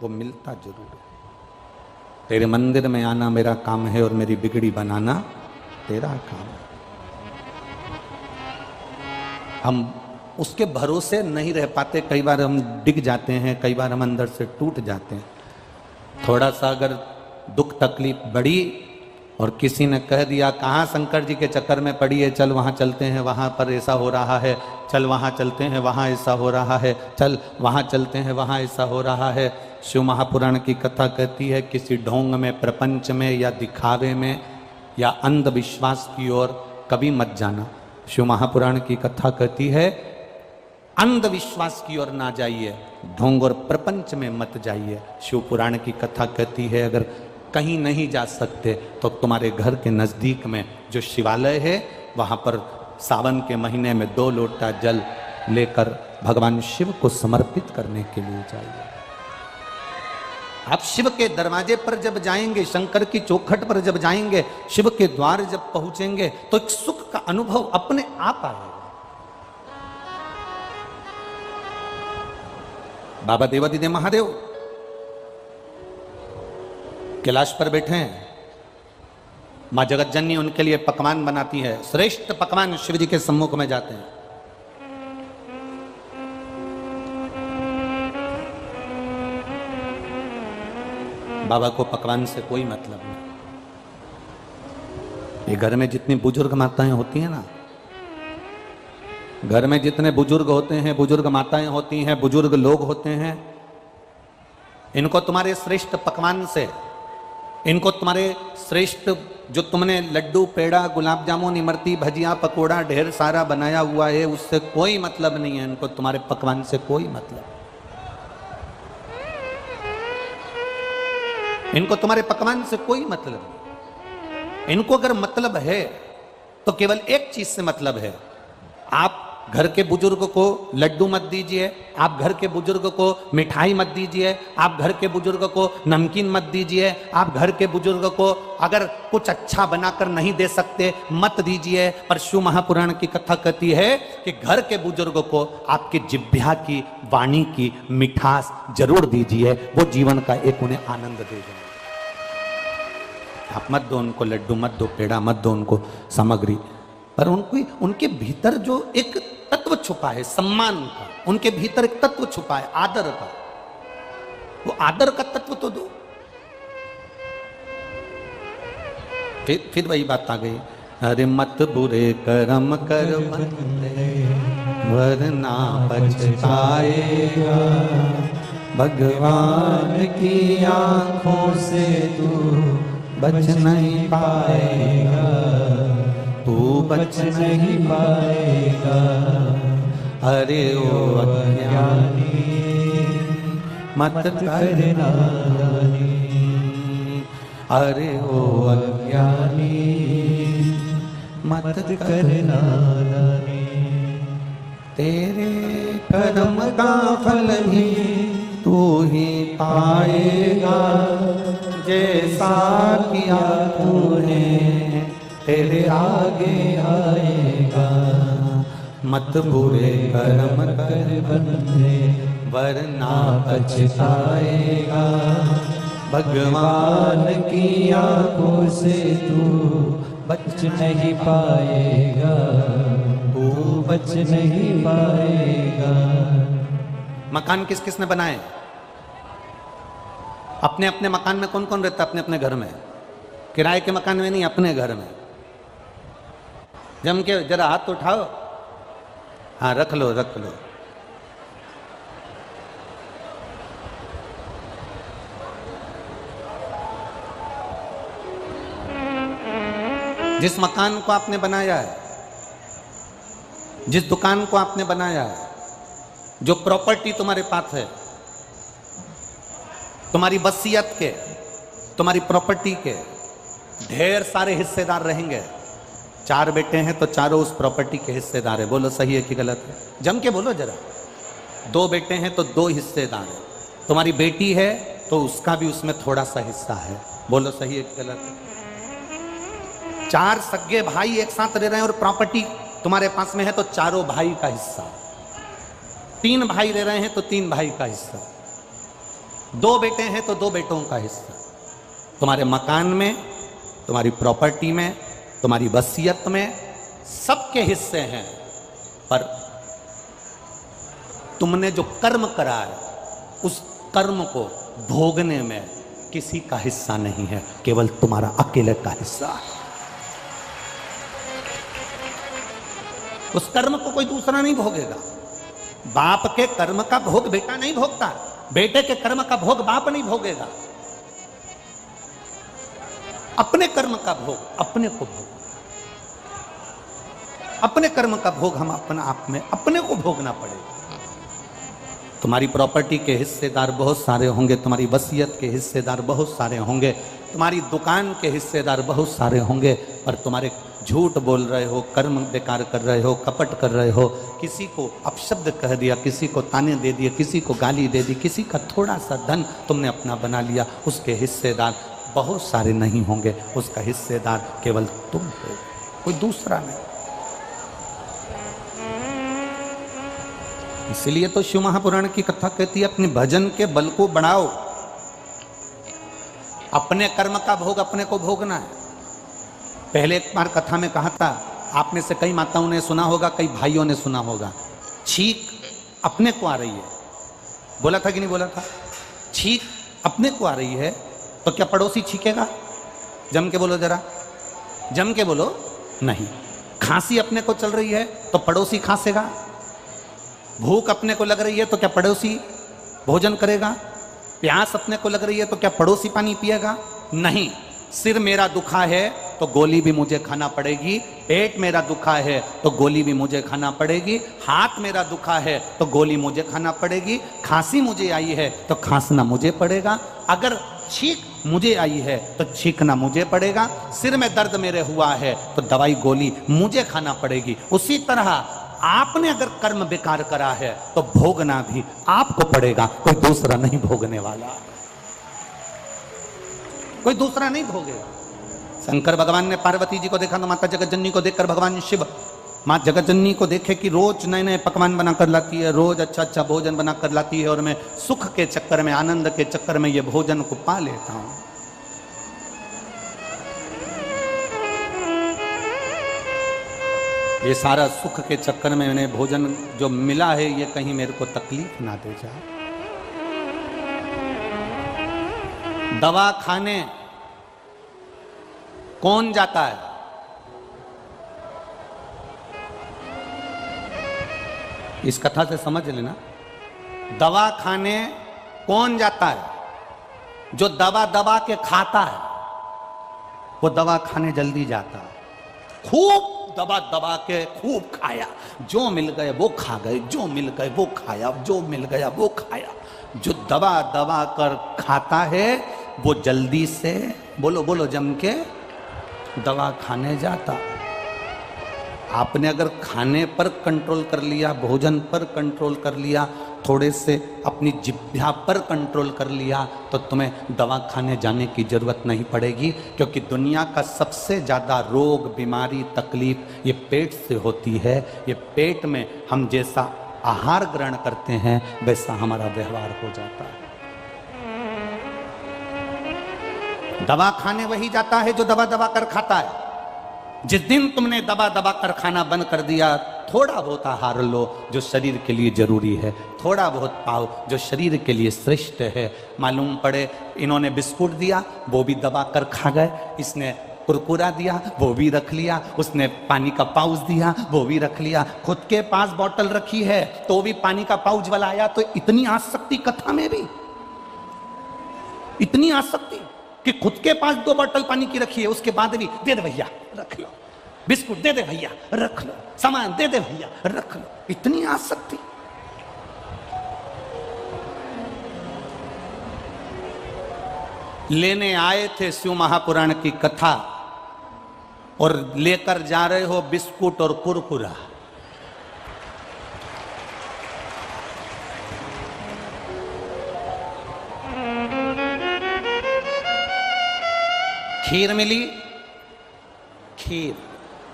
वो मिलता जरूर है। तेरे मंदिर में आना मेरा काम है और मेरी बिगड़ी बनाना तेरा काम है। हम उसके भरोसे नहीं रह पाते। कई बार हम डिग जाते हैं, कई बार हम अंदर से टूट जाते हैं। थोड़ा सा अगर दुख तकलीफ बढ़ी और किसी ने कह दिया कहाँ शंकर जी के चक्कर में पड़ी है, चल वहाँ चलते हैं, वहाँ पर ऐसा हो रहा है, चल वहाँ चलते हैं, वहाँ ऐसा हो रहा है, चल वहाँ चलते हैं, वहाँ ऐसा हो रहा है। शिव महापुराण की कथा कहती है किसी ढोंग में, प्रपंच में या दिखावे में या अंधविश्वास की ओर कभी मत जाना। शिव महापुराण की कथा कहती है अंधविश्वास की ओर ना जाइए, ढोंग और प्रपंच में मत जाइए। शिव पुराण की कथा कहती है अगर कहीं नहीं जा सकते तो तुम्हारे घर के नजदीक में जो शिवालय है वहां पर सावन के महीने में 2 लोटा जल लेकर भगवान शिव को समर्पित करने के लिए जाइए। आप शिव के दरवाजे पर जब जाएंगे, शंकर की चौखट पर जब जाएंगे, शिव के द्वार जब पहुंचेंगे तो एक सुख का अनुभव अपने आप आएगा। बाबा देवादिदेव महादेव कैलाश पर बैठे हैं, मां जगत जननी उनके लिए पकवान बनाती है, श्रेष्ठ पकवान शिव जी के सम्मुख में जाते हैं। बाबा को पकवान से कोई मतलब नहीं। ये घर में जितनी बुजुर्ग माताएं होती हैं ना, घर में जितने बुजुर्ग होते हैं, बुजुर्ग माताएं होती हैं, बुजुर्ग लोग होते हैं, इनको तुम्हारे श्रेष्ठ पकवान से, इनको तुम्हारे श्रेष्ठ जो तुमने लड्डू, पेड़ा, गुलाब जामुन, इमरती, भजिया, पकोड़ा ढेर सारा बनाया हुआ है, उससे कोई मतलब नहीं है। इनको तुम्हारे पकवान से कोई मतलब, इनको तुम्हारे पकवान से कोई मतलब नहीं। इनको अगर मतलब है तो केवल एक चीज से मतलब है। आप घर के बुजुर्ग को लड्डू मत दीजिए, आप घर के बुजुर्ग को मिठाई मत दीजिए, आप घर के बुजुर्ग को नमकीन मत दीजिए, आप घर के बुजुर्ग को अगर कुछ अच्छा बनाकर नहीं दे सकते मत दीजिए। पर शिव महापुराण की कथा कहती है कि घर के बुजुर्ग को आपके जिह्वा की, वाणी की मिठास जरूर दीजिए, वो जीवन का एक उन्हें आनंद दे जाए। आप मत दो उनको लड्डू, मत दो पेड़ा, मत दो उनको सामग्री, पर उनको उनके भीतर जो एक तत्व छुपा है सम्मान का, उनके भीतर एक तत्व छुपा है आदर का, वो आदर का तत्व तो दो। फिर वही बात आ गई, अरे मत बुरे कर्म कर वरना पछताएगा, भगवान की आंखों से तू बच नहीं पाएगा, तू बच नहीं पाएगा। अरे ओ अज्ञानी मत करना नादानी, अरे ओ अज्ञानी मत करना नादानी। तेरे कर्म का फल भी तू ही पाएगा, जैसा किया तूने तेरे आगे आएगा। मत बुरे कर्म कर बंदे वरना पछताएगा, भगवान की आंखों से तू बच नहीं पाएगा, तू बच नहीं पाएगा। मकान किस किस ने बनाए? अपने अपने मकान में कौन कौन रहता है? अपने अपने घर में। किराए के मकान में नहीं, अपने घर में। जम के जरा हाथ उठाओ। हाँ, रख लो रख लो। जिस मकान को आपने बनाया है, जिस दुकान को आपने बनाया है, जो प्रॉपर्टी तुम्हारे पास है, तुम्हारी वसीयत के, तुम्हारी प्रॉपर्टी के ढेर सारे हिस्सेदार रहेंगे। 4 बेटे हैं तो चारों उस प्रॉपर्टी के हिस्सेदार है। बोलो सही है कि गलत है? जम के बोलो जरा। 2 बेटे हैं तो 2 हिस्सेदार है। तुम्हारी बेटी है तो उसका भी उसमें थोड़ा सा हिस्सा है। बोलो सही है कि गलत है? 4 सगे भाई एक साथ रह रहे हैं और प्रॉपर्टी तुम्हारे पास में है तो चारों भाई का हिस्सा। 3 भाई रह रहे हैं तो 3 भाई का हिस्सा। 2 बेटे हैं तो 2 बेटों का हिस्सा। तुम्हारे मकान में, तुम्हारी प्रॉपर्टी में, तुम्हारी वसीयत में सबके हिस्से हैं, पर तुमने जो कर्म करा है उस कर्म को भोगने में किसी का हिस्सा नहीं है, केवल तुम्हारा अकेले का हिस्सा है। उस कर्म को कोई दूसरा नहीं भोगेगा। बाप के कर्म का भोग बेटा नहीं भोगता, बेटे के कर्म का भोग बाप नहीं भोगेगा। अपने कर्म का भोग अपने को भोग, अपने कर्म का भोग हम अपना आप में अपने को भोगना पड़ेगा। तुम्हारी प्रॉपर्टी के हिस्सेदार बहुत सारे होंगे, तुम्हारी वसीयत के हिस्सेदार बहुत सारे होंगे, तुम्हारी दुकान के हिस्सेदार बहुत सारे होंगे, पर तुम्हारे झूठ बोल रहे हो, कर्म बेकार कर रहे हो, कपट कर रहे हो, किसी को अपशब्द कह दिया, किसी को ताने दे दिए, किसी को गाली दे दी, किसी का थोड़ा सा धन तुमने अपना बना लिया, उसके हिस्सेदार बहुत सारे नहीं होंगे। उसका हिस्सेदार केवल तुम हो, कोई दूसरा नहीं। इसलिए तो शिव महापुराण की कथा कहती है, अपने भजन के बल को बढ़ाओ। अपने कर्म का भोग अपने को भोगना है। पहले एक बार कथा में कहा था, आप में से कई माताओं ने सुना होगा, कई भाइयों ने सुना होगा, छींक अपने को आ रही है। बोला था कि नहीं बोला था? छींक अपने को आ रही है तो क्या पड़ोसी छींकेगा? जम के बोलो जरा, जम के बोलो। नहीं। खांसी अपने को चल रही है तो पड़ोसी खांसेगा? भूख अपने को लग रही है तो क्या पड़ोसी भोजन करेगा? प्यास अपने को लग रही है तो क्या पड़ोसी पानी पिएगा? नहीं। सिर मेरा दुखा है तो गोली भी मुझे खाना पड़ेगी, पेट मेरा दुखा है तो गोली भी मुझे खाना पड़ेगी, हाथ मेरा दुखा है तो गोली मुझे खाना पड़ेगी, खांसी मुझे आई है तो खांसना मुझे पड़ेगा, अगर छींक मुझे आई है तो छींकना मुझे पड़ेगा, सिर में दर्द मेरे हुआ है तो दवाई गोली मुझे खाना पड़ेगी। उसी तरह आपने अगर कर्म बेकार करा है तो भोगना भी आपको पड़ेगा, कोई दूसरा नहीं भोगने वाला, कोई दूसरा नहीं भोगेगा। शंकर भगवान ने पार्वती जी को देखा तो माता जगतजननी को देखकर भगवान शिव माँ जगतजननी को देखे कि रोज नए नए पकवान बना कर लाती है, रोज अच्छा अच्छा भोजन बना कर लाती है, और मैं सुख के चक्कर में, आनंद के चक्कर में ये भोजन को पा लेता हूं। ये सारा सुख के चक्कर में मैंने भोजन जो मिला है ये कहीं मेरे को तकलीफ ना दे जाए। दवा खाने कौन जाता है? इस कथा से समझ लेना, दवा खाने कौन जाता है? जो दवा दबा के खाता है वो दवा खाने जल्दी जाता है। खूब दबा दबा के खूब खाया, जो मिल गए वो खा गए, जो मिल गए वो खाया, जो मिल गया वो खाया। जो दबा दबा कर खाता है वो जल्दी से, बोलो बोलो जम के, दवा खाने जाता। आपने अगर खाने पर कंट्रोल कर लिया, भोजन पर कंट्रोल कर लिया, थोड़े से अपनी जिह्वा पर कंट्रोल कर लिया, तो तुम्हें दवा खाने जाने की जरूरत नहीं पड़ेगी, क्योंकि दुनिया का सबसे ज़्यादा रोग, बीमारी, तकलीफ ये पेट से होती है। ये पेट में हम जैसा आहार ग्रहण करते हैं वैसा हमारा व्यवहार हो जाता है। दवा खाने वही जाता है जो दबा दबा कर खाता है। जिस दिन तुमने दबा दबा कर खाना बंद कर दिया, थोड़ा बहुत आहार लो जो शरीर के लिए जरूरी है, थोड़ा बहुत पाओ जो शरीर के लिए श्रेष्ठ है। मालूम पड़े इन्होंने बिस्कुट दिया वो भी दबा कर खा गए, इसने कुरकुरा दिया वो भी रख लिया, उसने पानी का पाउच दिया वो भी रख लिया, खुद के पास बोतल रखी है तो भी पानी का पाउच वाला आया। तो इतनी आसक्ति कथा में भी, इतनी आसक्ति कि खुद के पास 2 बोतल पानी की रखी है, उसके बाद भी दे दे भैया रख लो, बिस्कुट दे दे भैया रख लो, सामान दे दे भैया रख लो, इतनी आसक्ति। लेने आए थे शिव महापुराण की कथा और लेकर जा रहे हो बिस्कुट और कुरकुरा। खीर मिली, खीर,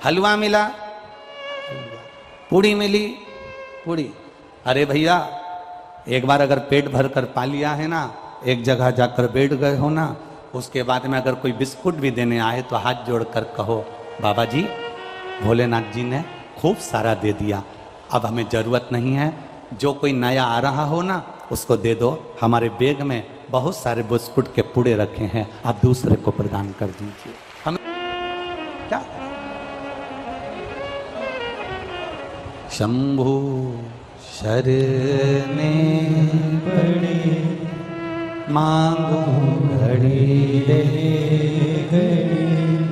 हलवा मिला, पूड़ी मिली, पूड़ी। अरे भैया एक बार अगर पेट भर कर पा लिया है ना, एक जगह जाकर बैठ गए हो ना, उसके बाद में अगर कोई बिस्कुट भी देने आए तो हाथ जोड़कर कहो बाबा जी भोलेनाथ जी ने खूब सारा दे दिया, अब हमें जरूरत नहीं है। जो कोई नया आ रहा हो ना उसको दे दो, हमारे बैग में बहुत सारे बिस्कुट के पुड़े रखे हैं, आप दूसरे को प्रदान कर दीजिए। हमें क्या शंभु शरणे पड़े मांगो घड़ी रे घड़ी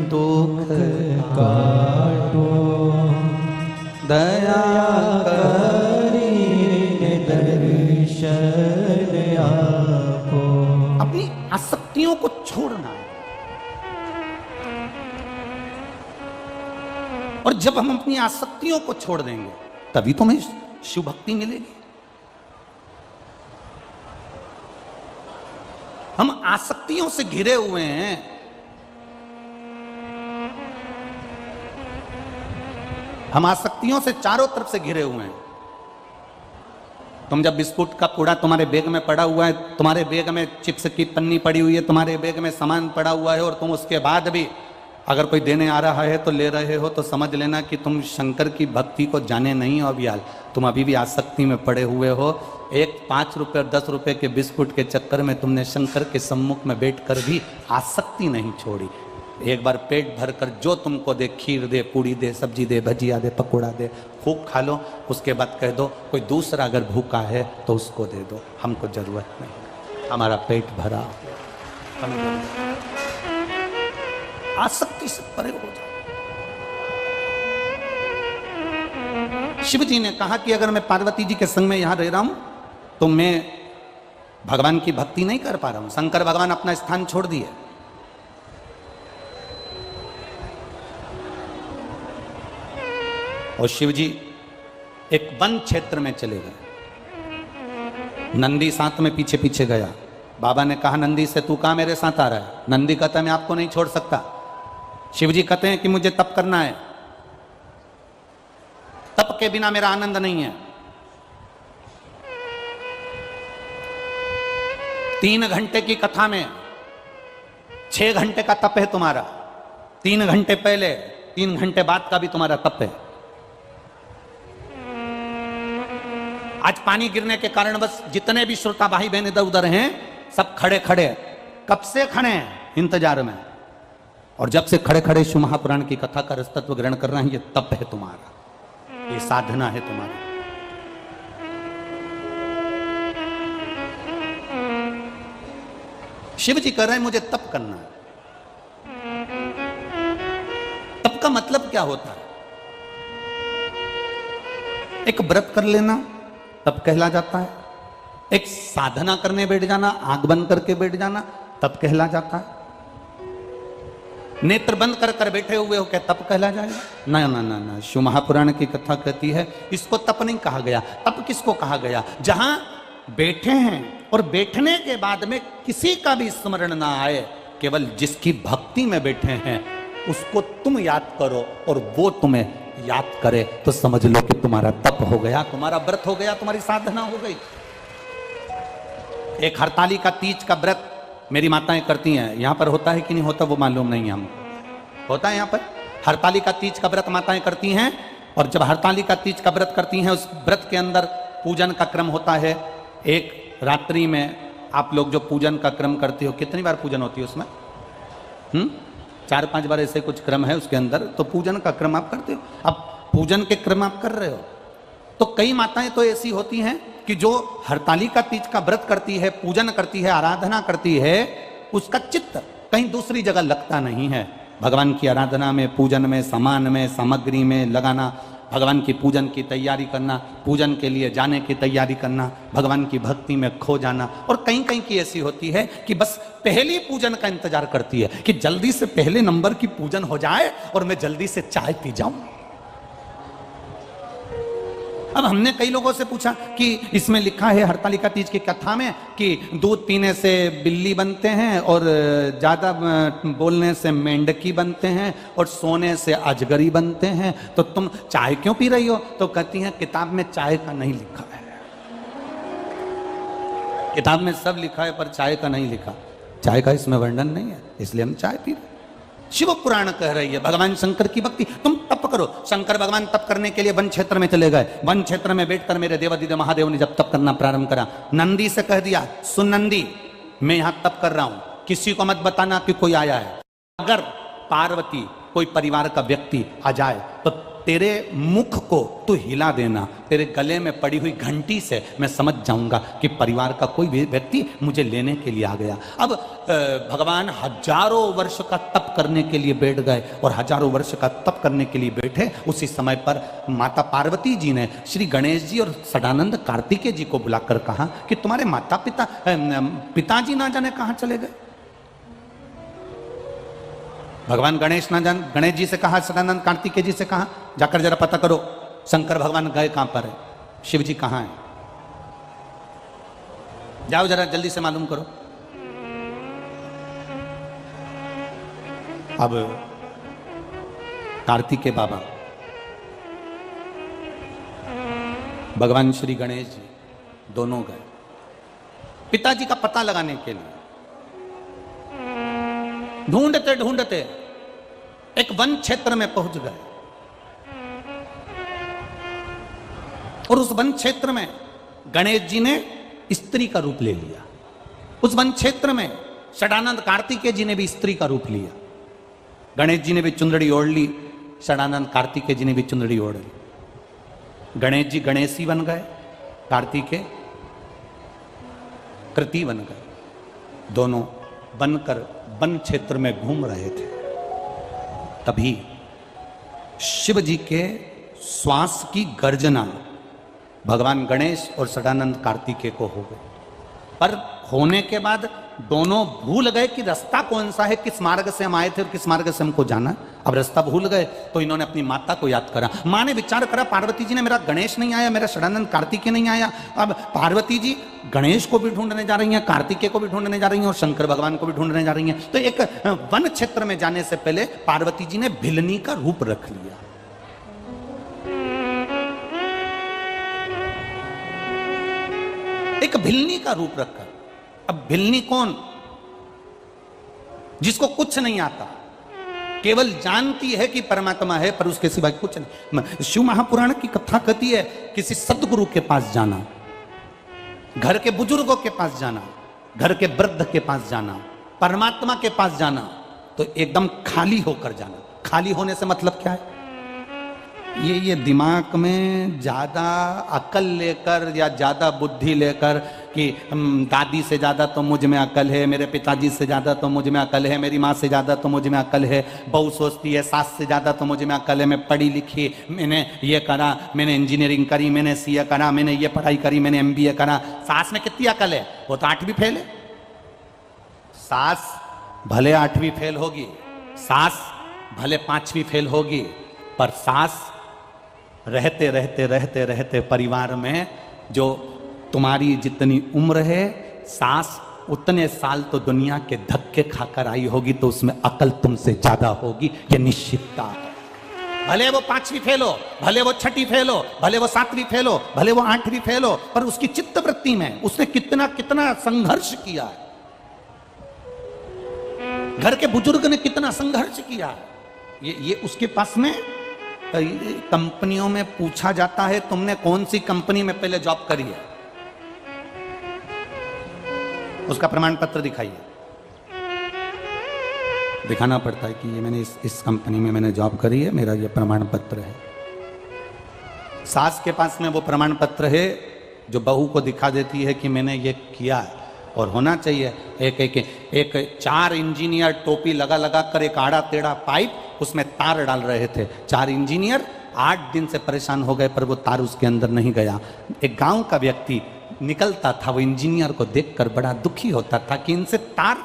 दुख काटो दया करी दर्शन आपो। अपनी आसक्तियों को छोड़ना है। और जब हम अपनी आसक्तियों को छोड़ देंगे तभी तो हमें शिव भक्ति मिलेगी। हम आसक्तियों से घिरे हुए हैं। हम आसक्तियों से चारों तरफ से घिरे हुए हैं। तुम जब बिस्कुट का कूड़ा तुम्हारे बैग में पड़ा हुआ है, तुम्हारे बैग में चिप्स की पन्नी पड़ी हुई है, तुम्हारे बैग में सामान पड़ा हुआ है, और तुम उसके बाद भी अगर कोई देने आ रहा है तो ले रहे हो, तो समझ लेना कि तुम शंकर की भक्ति को जाने नहीं हो अभी। तुम अभी भी आसक्ति में पड़े हुए हो। एक 5 रुपए और 10 रुपए के बिस्कुट के चक्कर में तुमने शंकर के सम्मुख में बैठकर भी आसक्ति नहीं छोड़ी। एक बार पेट भरकर जो तुमको दे, खीर दे, पूड़ी दे, सब्जी दे, भजिया दे, पकौड़ा दे, खूब खा लो। उसके बाद कह दो कोई दूसरा अगर भूखा है तो उसको दे दो, हमको जरूरत नहीं, हमारा पेट भरा। आसक्ति से परे हो जाओ। शिव जी ने कहा कि अगर मैं पार्वती जी के संग में यहां रह रहा हूं तो मैं भगवान की भक्ति नहीं कर पा रहा हूं। शंकर भगवान अपना स्थान छोड़ दिए। और शिव जी एक वन क्षेत्र में चले गए। नंदी साथ में पीछे पीछे गया। बाबा ने कहा नंदी से तू कहां मेरे साथ आ रहा है? नंदी कहता मैं आपको नहीं छोड़ सकता। शिव जी कहते हैं कि मुझे तप करना है, तप के बिना मेरा आनंद नहीं है। 3 घंटे की कथा में 6 घंटे का तप है तुम्हारा। 3 घंटे पहले, 3 घंटे बाद का भी तुम्हारा तप है। आज पानी गिरने के कारण बस जितने भी श्रोता भाई बहन इधर उधर हैं सब खड़े खड़े, कब से खड़े हैं इंतजार में। और जब से खड़े खड़े शिव महापुराण की कथा का रसतत्व ग्रहण कर रहे हैं, ये तप है तुम्हारा, ये साधना है तुम्हारी। शिव जी कह रहे हैं मुझे तप करना है। तप का मतलब क्या होता है? एक व्रत कर लेना तप कहला जाता है। एक साधना करने बैठ जाना, आंख बंद करके बैठ जाना, तप कहला जाता है। नेत्र बंद कर कर बैठे हुए हो क्या तप कहला जाएगा? ना ना ना ना, शिव महापुराण की कथा कहती है इसको तप नहीं कहा गया। तप किसको कहा गया? जहां बैठे हैं और बैठने के बाद में किसी का भी स्मरण ना आए, केवल जिसकी भक्ति में बैठे हैं उसको तुम याद करो और वो तुम्हें याद करे, तो समझ लो कि तुम्हारा तप हो गया, तुम्हारा व्रत हो गया, तुम्हारी साधना हो गई। एक हरताली का तीज का व्रत मेरी माताएं करती हैं। यहां पर होता है कि नहीं होता वो मालूम नहीं है हमको। होता है यहां पर हरतालिका तीज का व्रत माताएं करती हैं, और जब हरतालिका तीज का व्रत करती हैं, उस व्रत के अंदर पूजन का क्रम होता है। एक रात्रि में आप लोग जो पूजन का क्रम करते हो, कितनी बार पूजन होती है उसमें? 4-5 बार ऐसे कुछ क्रम है उसके अंदर, तो पूजन का क्रम आप करते हो। अब पूजन के क्रम आप कर रहे हो, तो कई माताएं तो ऐसी होती हैं कि जो हरतालिका तीज का व्रत करती है, पूजन करती है, आराधना करती है, उसका चित्त कहीं दूसरी जगह लगता नहीं है। भगवान की आराधना में, पूजन में, सामान में, सामग्री में लगाना, भगवान की पूजन की तैयारी करना, पूजन के लिए जाने की तैयारी करना, भगवान की भक्ति में खो जाना। और कहीं कहीं की ऐसी होती है कि बस पहली पूजन का इंतजार करती है कि जल्दी से पहले नंबर की पूजन हो जाए और मैं जल्दी से चाय पी जाऊं। अब हमने कई लोगों से पूछा कि इसमें लिखा है हरतालिका तीज की कथा में कि दूध पीने से बिल्ली बनते हैं, और ज्यादा बोलने से मेंढकी बनते हैं, और सोने से अजगरी बनते हैं, तो तुम चाय क्यों पी रही हो? तो कहती हैं किताब में चाय का नहीं लिखा है, किताब में सब लिखा है पर चाय का नहीं लिखा, चाय का इसमें वर्णन नहीं है, इसलिए हम चाय पी रहे। शिव पुराण कह रही है भगवान शंकर की भक्ति। तुम तप करो। शंकर भगवान तप करने के लिए वन क्षेत्र में चले गए। वन क्षेत्र में बैठकर मेरे देवादिदेव महादेव ने जब तप करना प्रारंभ करा, नंदी से कह दिया, सुन नंदी, मैं यहां तप कर रहा हूं, किसी को मत बताना कि कोई आया है। अगर पार्वती, कोई परिवार का व्यक्ति आ जाए तो तेरे मुख को तू हिला देना, तेरे गले में पड़ी हुई घंटी से मैं समझ जाऊंगा कि परिवार का कोई भी व्यक्ति मुझे लेने के लिए आ गया। अब भगवान हजारों वर्ष का तप करने के लिए बैठ गए, और हजारों वर्ष का तप करने के लिए बैठे, उसी समय पर माता पार्वती जी ने श्री गणेश जी और सदानंद कार्तिकेय जी को बुलाकर कहा कि तुम्हारे माता पिताजी ना जाने कहां चले गए। भगवान गणेश जी से कहा, सदानंद कार्तिकेय जी से कहा, जाकर जरा पता करो शंकर भगवान गए कहां पर है, शिव जी कहां है, जाओ जरा जल्दी से मालूम करो। अब कार्तिकेय बाबा, भगवान श्री गणेश जी दोनों गए पिताजी का पता लगाने के लिए। ढूंढते ढूंढते एक वन क्षेत्र में पहुंच गए, और उस वन क्षेत्र में गणेश जी ने स्त्री का रूप ले लिया। उस वन क्षेत्र में सदानंद कार्तिकेय जी ने भी स्त्री का रूप लिया। गणेश जी ने भी चुंदड़ी ओढ़ ली, सदानंद कार्तिकेय जी ने भी चुंदड़ी ओढ़ ली। गणेश जी गणेशी बन गए, कार्तिकेय कृति बन गए। दोनों बनकर वन क्षेत्र में घूम रहे थे, तभी शिव जी के श्वास की गर्जना भगवान गणेश और सदानंद कार्तिकेय को हो गई। पर होने के बाद दोनों भूल गए कि रास्ता कौन सा है, किस मार्ग से हम आए थे और किस मार्ग से हमको जाना। अब रास्ता भूल गए तो इन्होंने अपनी माता को याद करा। माँ ने विचार करा, पार्वती जी ने, मेरा गणेश नहीं आया, मेरा सदानंद कार्तिकेय नहीं आया। अब पार्वती जी गणेश को भी ढूंढने जा रही हैं, कार्तिकेय को भी ढूंढने जा रही हैं, और शंकर भगवान को भी ढूंढने जा रही हैं। तो एक वन क्षेत्र में जाने से पहले पार्वती जी ने भिलनी का रूप रख लिया। एक भिलनी का रूप रखा। अब भिलनी कौन? जिसको कुछ नहीं आता, केवल जानती है कि परमात्मा है, पर उसके सिवाय कुछ नहीं। शिव महापुराण की कथा कहती है, किसी सदगुरु के पास जाना, घर के बुजुर्गों के पास जाना, घर के वृद्ध के पास जाना, परमात्मा के पास जाना, तो एकदम खाली होकर जाना। खाली होने से मतलब क्या है? ये दिमाग में ज़्यादा अकल लेकर या ज़्यादा बुद्धि लेकर कि दादी से ज़्यादा तो मुझ में अकल है, मेरे पिताजी से ज़्यादा तो मुझ में अकल है, मेरी माँ से ज़्यादा तो मुझ में अकल है, बहू सोचती है सास से ज़्यादा तो मुझ में अकल है, मैं पढ़ी लिखी, मैंने ये करा, मैंने इंजीनियरिंग करी, मैंने सीए करा, मैंने ये पढ़ाई करी, मैंने MBA करा। सास में कितनी अकल है? वो तो 8वीं फेल है। सास भले 8वीं फेल होगी, सास भले 5वीं फेल होगी, पर सास रहते रहते रहते रहते परिवार में जो तुम्हारी जितनी उम्र है, सास उतने साल तो दुनिया के धक्के खाकर आई होगी, तो उसमें अकल तुमसे ज्यादा होगी, ये निश्चितता है। भले वो 5वीं फेल हो, भले वो 6वीं फेल हो, भले वो 7वीं फेल हो, भले वो 8वीं फेल हो, पर उसकी चित्तवृत्ति में उसने कितना कितना संघर्ष किया है। घर के बुजुर्ग ने कितना संघर्ष किया है। ये उसके पास में कंपनियों में पूछा जाता है तुमने कौन सी कंपनी में पहले जॉब करी है, उसका प्रमाण पत्र दिखाइए। दिखाना पड़ता है कि ये मैंने इस कंपनी में मैंने जॉब करी है, मेरा ये प्रमाण पत्र है। सास के पास में वो प्रमाण पत्र है जो बहू को दिखा देती है कि मैंने ये किया है। और होना चाहिए एक 4 इंजीनियर टोपी लगा लगा कर एक आड़ा टेढ़ा पाइप उसमें तार डाल रहे थे। 4 इंजीनियर 8 दिन से परेशान हो गए पर वो तार उसके अंदर नहीं गया। एक गांव का व्यक्ति निकलता था, वो इंजीनियर को देखकर बड़ा दुखी होता था कि इनसे तार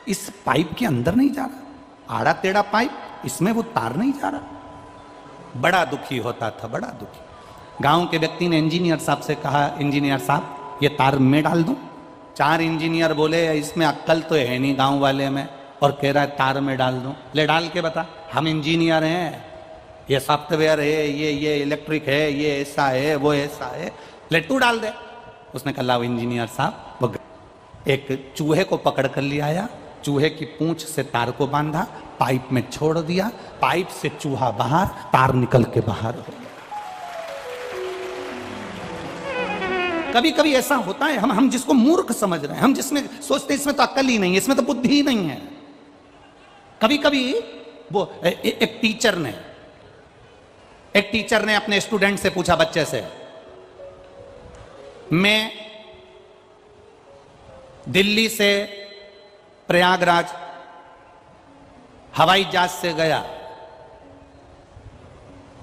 इस पाइप के अंदर नहीं जा रहा, आड़ा टेढ़ा पाइप, इसमें वो तार नहीं जा रहा। बड़ा दुखी होता था, बड़ा दुखी। गांव के व्यक्ति ने इंजीनियर साहब से कहा, इंजीनियर साहब ये तार मैं डाल दूं? 4 इंजीनियर बोले इसमें अक्ल तो है नहीं गांव वाले में, और कह रहा है तार में डाल दूं। ले डाल के बता, हम इंजीनियर हैं, ये सॉफ्टवेयर है, ये इलेक्ट्रिक है, ये ऐसा है, वो ऐसा है, ले तू डाल दे। उसने कहा लाओ इंजीनियर साहब, वो एक चूहे को पकड़ कर ले आया, चूहे की पूंछ से तार को बांधा, पाइप में छोड़ दिया, पाइप से चूहा बाहर, तार निकल के बाहर हो गया। कभी कभी ऐसा होता है, हम जिसको मूर्ख समझ रहे हैं, हम जिसमें सोचते हैं इसमें तो अक्ल ही नहीं है, इसमें तो बुद्धि ही नहीं है। कभी कभी वो एक टीचर ने अपने स्टूडेंट से पूछा, बच्चे से, मैं दिल्ली से प्रयागराज हवाई जहाज से गया,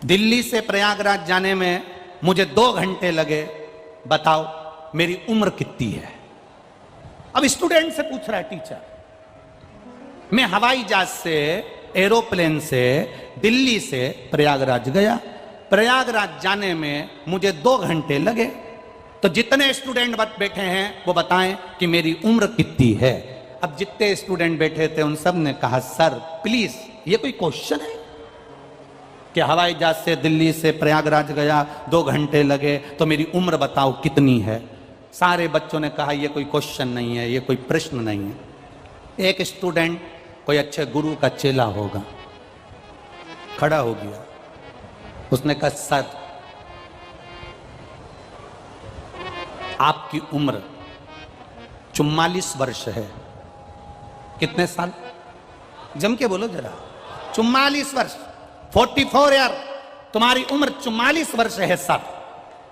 दिल्ली से प्रयागराज जाने में मुझे 2 घंटे लगे, बताओ मेरी उम्र कितनी है? अब स्टूडेंट से पूछ रहा है टीचर, मैं हवाई जहाज से, एरोप्लेन से दिल्ली से प्रयागराज गया, प्रयागराज जाने में मुझे 2 घंटे लगे, तो जितने स्टूडेंट बैठे हैं वो बताएं कि मेरी उम्र कितनी है। अब जितने स्टूडेंट बैठे थे उन सब ने कहा, सर प्लीज ये कोई क्वेश्चन है कि हवाई जहाज से दिल्ली से प्रयागराज गया, 2 घंटे लगे, तो मेरी उम्र बताओ कितनी है? सारे बच्चों ने कहा ये कोई क्वेश्चन नहीं है, ये कोई प्रश्न नहीं है। एक स्टूडेंट कोई अच्छे गुरु का चेला होगा, खड़ा हो गया, उसने कहा सर आपकी उम्र 44 वर्ष है। कितने साल? जम के बोलो जरा। 44 वर्ष, 44 ईयर, तुम्हारी उम्र 44 वर्ष है सर।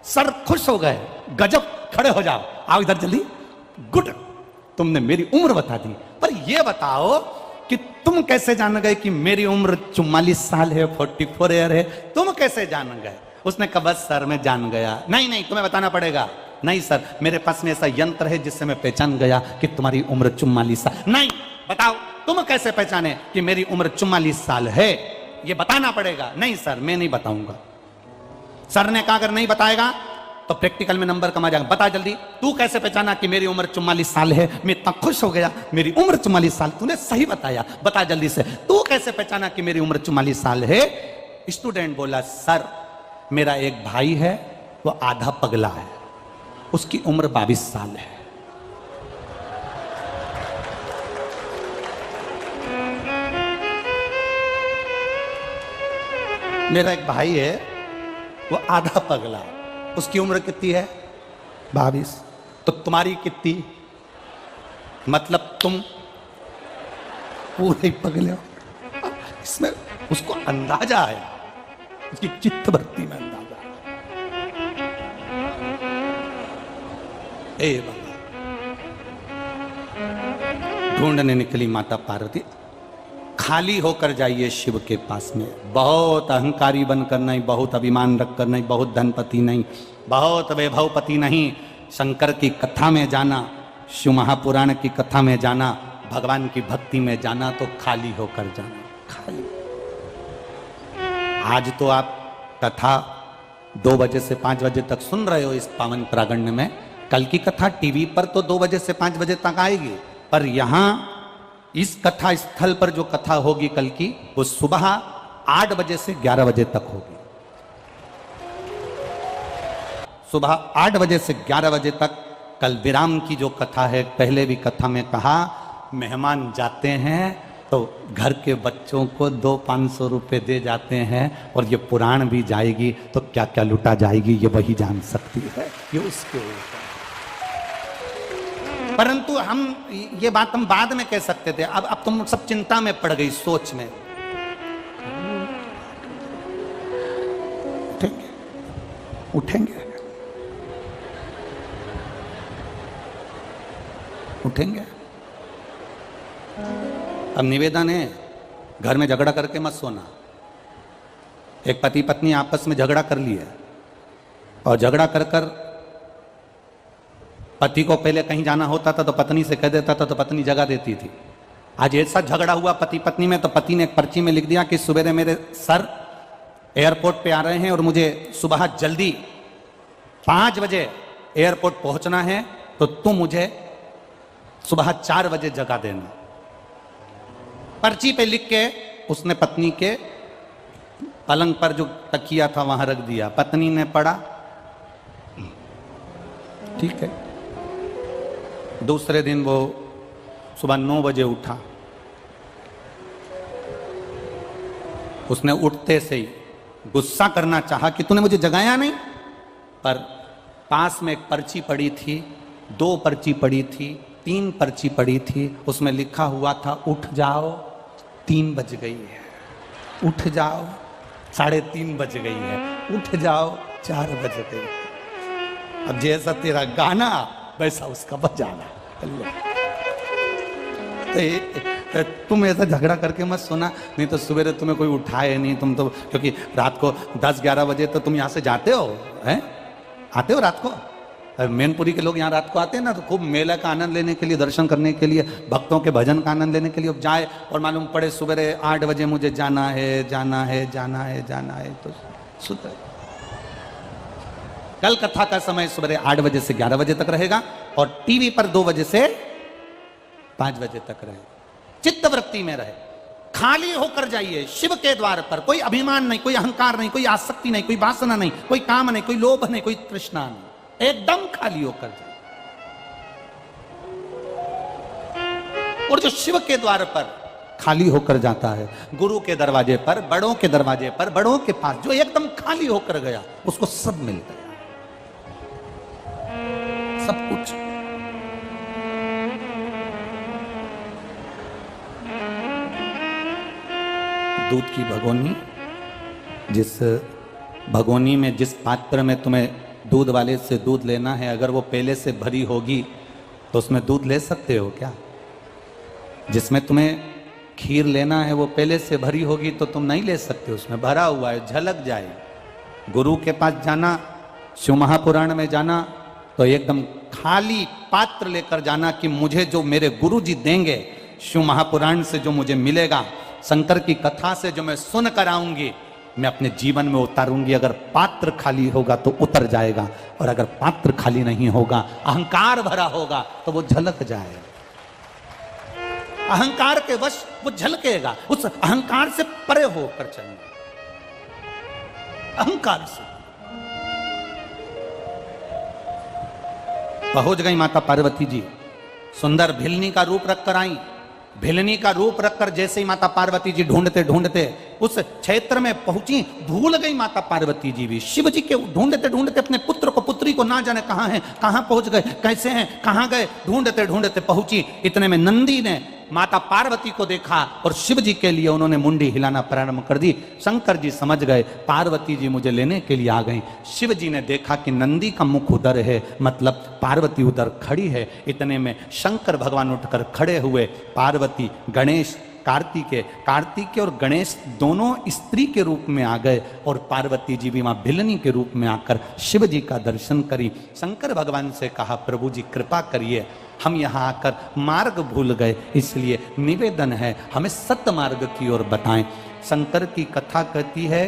सर खुश हो गए, गजब, खड़े हो जाओ, आओ इधर जल्दी, गुड, तुमने मेरी उम्र बता दी, पर यह बताओ कि तुम कैसे जान गए कि मेरी उम्र 44 साल है, 44 ईयर है, तुम कैसे जान गए? उसने कहा बस सर मैं जान गया। नहीं तुम्हें बताना पड़ेगा। नहीं सर मेरे पास में ऐसा यंत्र है जिससे मैं पहचान गया कि तुम्हारी उम्र 44 साल। नहीं, बताओ तुम कैसे पहचाने कि मेरी उम्र 44 साल है? ये बताना पड़ेगा। नहीं सर मैं नहीं बताऊंगा। सर ने कहा अगर नहीं बताएगा तो प्रैक्टिकल में नंबर कम आ जाएगा। बता जल्दी, तू कैसे पहचाना कि मेरी उम्र 44 साल है? मैं इतना खुश हो गया, मेरी उम्र 44 साल, तूने सही बताया, बता जल्दी से, तू कैसे पहचाना कि मेरी उम्र 44 साल है? स्टूडेंट बोला सर मेरा एक भाई है, वो आधा पगला है, उसकी उम्र 22 साल है। मेरा एक भाई है, वो आधा पगला, उसकी उम्र कितनी है? 22। तो तुम्हारी कितनी? मतलब तुम पूरे ही पगले हो। इसमें उसको अंदाजा आया, उसकी चित्त वृत्ति में अंदाजा। ए बाबा, ढूंढने निकली माता पार्वती। खाली होकर जाइए शिव के पास में। बहुत अहंकारी बनकर नहीं, बहुत अभिमान रखकर नहीं, बहुत धनपति नहीं, बहुत वैभवपति नहीं। शंकर की कथा में जाना, शिव महापुराण की कथा में जाना, भगवान की भक्ति में जाना, तो खाली होकर जाना, खाली। आज तो आप कथा 2 बजे से 5 बजे तक सुन रहे हो इस पावन प्रांगण में। कल की कथा टीवी पर तो 2 बजे से 5 बजे तक आएगी, पर यहां इस कथा स्थल पर जो कथा होगी कल की, वो सुबह 8 बजे से 11 बजे तक होगी। सुबह 8 बजे से 11 बजे तक कल विराम की जो कथा है। पहले भी कथा में कहा मेहमान जाते हैं तो घर के बच्चों को 200-500 रुपए दे जाते हैं और ये पुराण भी जाएगी तो क्या क्या लुटा जाएगी ये वही जान सकती है, ये उसके ऊपर। परंतु हम ये बात हम बाद में कह सकते थे, अब तुम सब चिंता में पड़ गई, सोच में। उठेंगे उठेंगे। अब निवेदन है, घर में झगड़ा करके मत सोना। एक पति पत्नी आपस में झगड़ा कर लिए और झगड़ा कर कर पति को पहले कहीं जाना होता था तो पत्नी से कह देता था तो पत्नी जगा देती थी। आज ऐसा झगड़ा हुआ पति पत्नी में तो पति ने एक पर्ची में लिख दिया कि सुबह मेरे सर एयरपोर्ट पे आ रहे हैं और मुझे सुबह जल्दी 5 बजे एयरपोर्ट पहुंचना है, तो तुम मुझे सुबह 4 बजे जगा देना। पर्ची पे लिख के उसने पत्नी के पलंग पर जो तकिया था वहां रख दिया। पत्नी ने पढ़ा, ठीक है। दूसरे दिन वो सुबह 9 बजे उठा। उसने उठते से ही गुस्सा करना चाहा कि तूने मुझे जगाया नहीं, पर पास में एक पर्ची पड़ी थी, 2 पर्ची पड़ी थी, 3 पर्ची पड़ी थी, उसमें लिखा हुआ था उठ जाओ 3 बज गई है, उठ जाओ 3:30 बज गई है, उठ जाओ 4 बज गई है। अब जैसा तेरा गाना वैसा उसका बजाना। तो तुम ऐसा झगड़ा करके मत सोना, नहीं तो सवेरे तुम्हें कोई उठाए नहीं। तुम तो क्योंकि रात को 10-11 बजे तो तुम यहाँ से जाते हो, हैं? आते हो रात को। मैनपुरी के लोग यहाँ रात को आते हैं ना, तो खूब मेला का आनंद लेने के लिए, दर्शन करने के लिए, भक्तों के भजन का आनंद लेने के लिए जाए और मालूम पड़े सवेरे 8 बजे मुझे जाना है, जाना है, जाना है, जाना है, तो सुधर। कल कथा का समय सुबह 8 बजे से 11 बजे तक रहेगा और टीवी पर 2 बजे से 5 बजे तक रहेगा। चित्तवृत्ति में रहे, खाली होकर जाइए शिव के द्वार पर। कोई अभिमान नहीं, कोई अहंकार नहीं, कोई आसक्ति नहीं, कोई वासना नहीं, कोई काम नहीं, कोई लोभ नहीं, कोई तृष्णा नहीं, एकदम खाली होकर जाइए। और जो शिव के द्वार पर खाली होकर जाता है, गुरु के दरवाजे पर, बड़ों के दरवाजे पर, बड़ों के पास जो एकदम खाली होकर गया, उसको सब मिल गया, सब कुछ। दूध की भगोनी, जिस भगोनी में, जिस पात्र में तुम्हें दूध वाले से दूध लेना है, अगर वो पहले से भरी होगी तो उसमें दूध ले सकते हो क्या? जिसमें तुम्हें खीर लेना है वो पहले से भरी होगी तो तुम नहीं ले सकते, उसमें भरा हुआ है, झलक जाए। गुरु के पास जाना, शिव महापुराण में जाना तो एकदम खाली पात्र लेकर जाना कि मुझे जो मेरे गुरु जी देंगे, शिव महापुराण से जो मुझे मिलेगा, शंकर की कथा से जो मैं सुन कर आऊंगी, मैं अपने जीवन में उतारूंगी। अगर पात्र खाली होगा तो उतर जाएगा, और अगर पात्र खाली नहीं होगा, अहंकार भरा होगा, तो वो झलक जाएगा। अहंकार के वश वो झलकेगा। उस अहंकार से परे होकर चलना, अहंकार से। पहुंच गई माता पार्वती जी, सुंदर भिलनी का रूप रखकर आई। भिलनी का रूप रखकर जैसे ही माता पार्वती जी ढूंढते ढूंढते उस क्षेत्र में पहुंची, भूल गई माता पार्वती जी भी। शिव जी के ढूंढते ढूंढते अपने पुत्र को, पुत्री को ना जाने कहां है, कहां पहुंच गए, कैसे हैं, कहां गए, ढूंढते ढूंढते पहुंची। इतने में नंदी ने माता पार्वती को देखा और शिव जी के लिए उन्होंने मुंडी हिलाना प्रारंभ कर दी। शंकर जी समझ गए पार्वती जी मुझे लेने के लिए आ गई। शिव जी ने देखा कि नंदी का मुख उधर है, मतलब पार्वती उधर खड़ी है। इतने में शंकर भगवान उठकर खड़े हुए। पार्वती, गणेश, कार्तिकेय और गणेश दोनों स्त्री के रूप में आ गए और पार्वती जी भी वहां भिलनी के रूप में आकर शिव जी का दर्शन करी। शंकर भगवान से कहा, प्रभु जी कृपा करिए, हम यहाँ आकर मार्ग भूल गए, इसलिए निवेदन है हमें सत्य मार्ग की ओर बताएं। शंकर की कथा कहती है,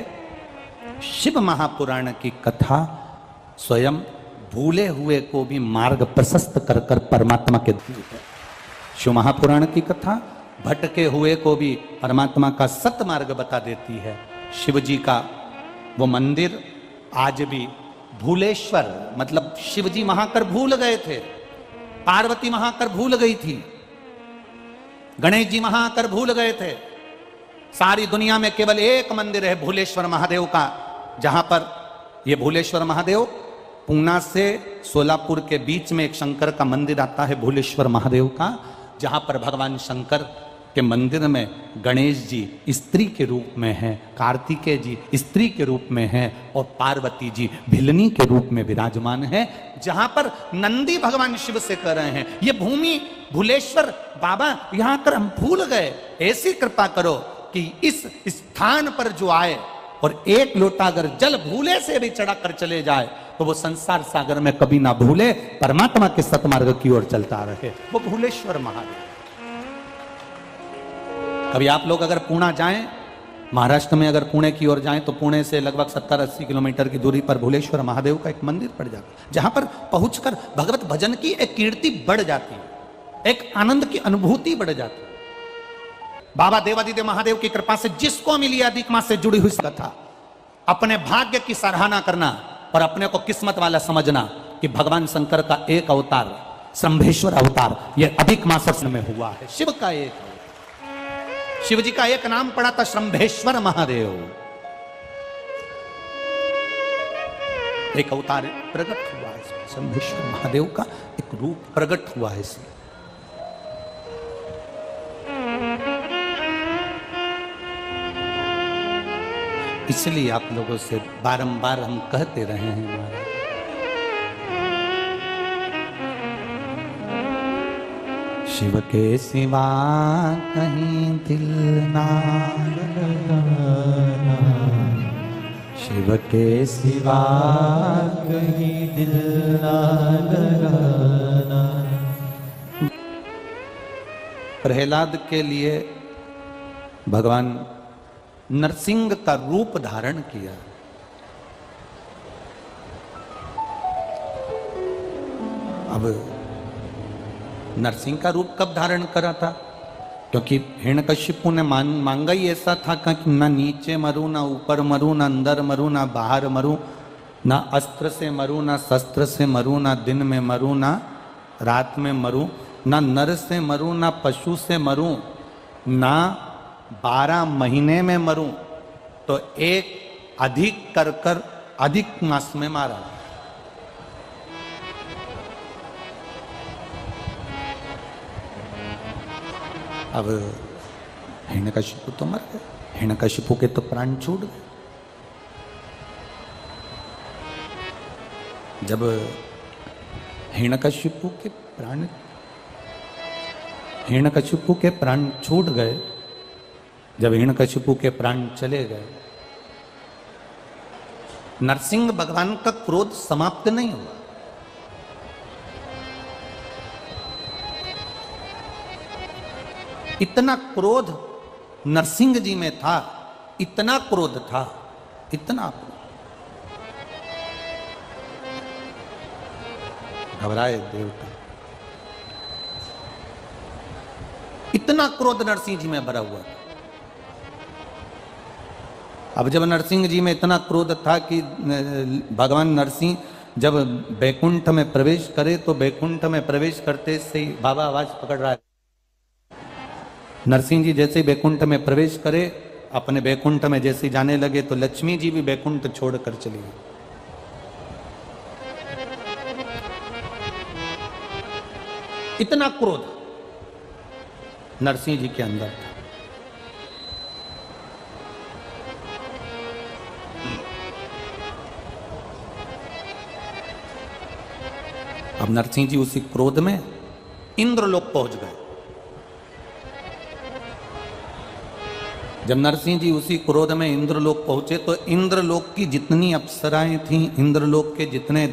शिव महापुराण की कथा स्वयं भूले हुए को भी मार्ग प्रशस्त कर कर परमात्मा के दी है। शिव महापुराण की कथा भटके हुए को भी परमात्मा का सत्य मार्ग बता देती है। शिव जी का वो मंदिर आज भी भूलेश्वर, मतलब शिव जी वहां कर भूल गए थे, पार्वती वहां कर भूल गई थी, गणेश जी वहां आकर भूल गए थे। सारी दुनिया में केवल एक मंदिर है भूलेश्वर महादेव का, जहां पर यह भूलेश्वर महादेव, पूना से सोलापुर के बीच में एक शंकर का मंदिर आता है भूलेश्वर महादेव का, जहां पर भगवान शंकर के मंदिर में गणेश जी स्त्री के रूप में हैं, कार्तिकेय जी स्त्री के रूप में हैं और पार्वती जी भिलनी के रूप में विराजमान हैं। जहां पर नंदी भगवान शिव से कह रहे हैं, ये भूमि भूलेश्वर बाबा यहां कर हम भूल गए, ऐसी कृपा करो कि इस स्थान पर जो आए और एक लोटा अगर जल भूले से भी चढ़ा कर चले जाए तो वो संसार सागर में कभी ना भूले, परमात्मा के सतमार्ग की ओर चलता रहे, वो भूलेश्वर महादेव। कभी आप लोग अगर पुणे जाएं, महाराष्ट्र में अगर पुणे की ओर जाएं तो पुणे से लगभग 70-80 किलोमीटर की दूरी पर भूलेश्वर महादेव का एक मंदिर पड़ जाता है, जहां पर पहुंचकर भगवत भजन की एक कीर्ति बढ़ जाती है, एक आनंद की अनुभूति बढ़ जाती है। बाबा देवादिदेव महादेव की कृपा से जिसको मिली अधिक मास से जुड़ी हुई कथा, अपने भाग्य की सराहना करना और अपने को किस्मत वाला समझना कि भगवान शंकर का एक अवतार शंभेश्वर अवतार यह अधिक मास में हुआ है। शिव का एक, शिव जी का एक नाम पड़ा था शंभेश्वर महादेव, एक अवतार प्रकट हुआ है इसमें, शंभेश्वर महादेव का एक रूप प्रकट हुआ है इसमें। इसलिए आप लोगों से बारंबार हम कहते रहे हैं महाराज, शिव के सिवा कहीं दिल ना लगाना, शिव के सिवा कहीं दिल ना लगाना। प्रहलाद के लिए भगवान नरसिंह का रूप धारण किया। अब नरसिंह का रूप कब धारण करा था? क्योंकि हिरण्यकशिपु ने मांगा ही ऐसा था कि ना नीचे मरूं, ना ऊपर मरूं, ना अंदर मरूं, ना बाहर मरूं, ना अस्त्र से मरूं, ना शस्त्र से मरूं, ना दिन में मरूं, ना रात में मरूं, ना नर से मरूं, ना पशु से मरूं, ना 12 महीने में मरूं, तो एक अधिक कर अधिक मास में मारा। अब हिरण्यकशिपु तो मर गए, हिरण्यकशिपु के तो प्राण छूट गए। जब हिरण्यकशिपु के प्राण छूट गए, जब हिरण्यकशिपु के प्राण चले गए, नरसिंह भगवान का क्रोध समाप्त नहीं हुआ। इतना क्रोध नरसिंह जी में था, इतना क्रोध था, इतना घबराए देवता, इतना क्रोध नरसिंह जी में भरा हुआ था। अब जब नरसिंह जी में इतना क्रोध था कि भगवान नरसिंह जब बैकुंठ में प्रवेश करे तो बैकुंठ में प्रवेश करते से ही बाबा आवाज पकड़ रहा है, नरसिंह जी जैसे बैकुंठ में प्रवेश करे, अपने बैकुंठ में जैसे जाने लगे तो लक्ष्मी जी भी बैकुंठ छोड़कर चली गई। इतना क्रोध नरसिंह जी के अंदर था। अब नरसिंह जी उसी क्रोध में इंद्रलोक पहुंच गए। जब नरसिंह जी उसी क्रोध में इंद्रलोक पहुंचे तो इंद्रलोक की जितनी अप्सराएं थीं, इंद्रलोक के जितने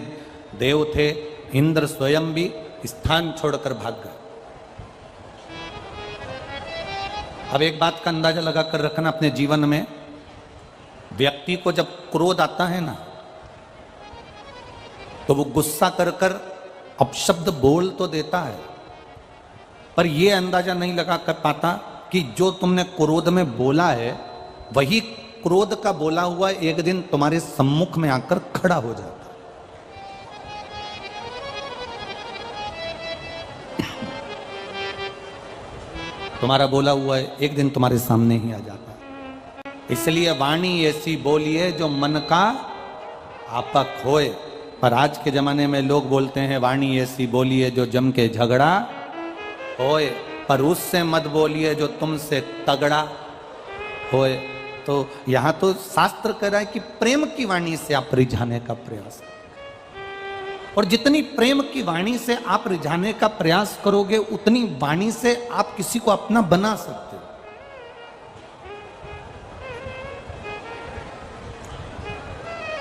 देव थे, इंद्र स्वयं भी स्थान छोड़कर भाग गए। अब एक बात का अंदाजा लगाकर रखना अपने जीवन में, व्यक्ति को जब क्रोध आता है ना तो वो गुस्सा कर कर अपशब्द बोल तो देता है, पर ये अंदाजा नहीं लगा कर पाता कि जो तुमने क्रोध में बोला है वही क्रोध का बोला हुआ एक दिन तुम्हारे सम्मुख में आकर खड़ा हो जाता। तुम्हारा बोला हुआ है एक दिन तुम्हारे सामने ही आ जाता है। इसलिए वाणी ऐसी बोलिए जो मन का आपक होए। पर आज के जमाने में लोग बोलते हैं वाणी ऐसी बोलिए जो जम के झगड़ा होए, पर उससे मत बोलिए जो तुमसे तगड़ा होए। तो यहां तो शास्त्र कह रहा है कि प्रेम की वाणी से आप रिझाने का प्रयास करो, और जितनी प्रेम की वाणी से आप रिझाने का प्रयास करोगे उतनी वाणी से आप किसी को अपना बना सकते हो।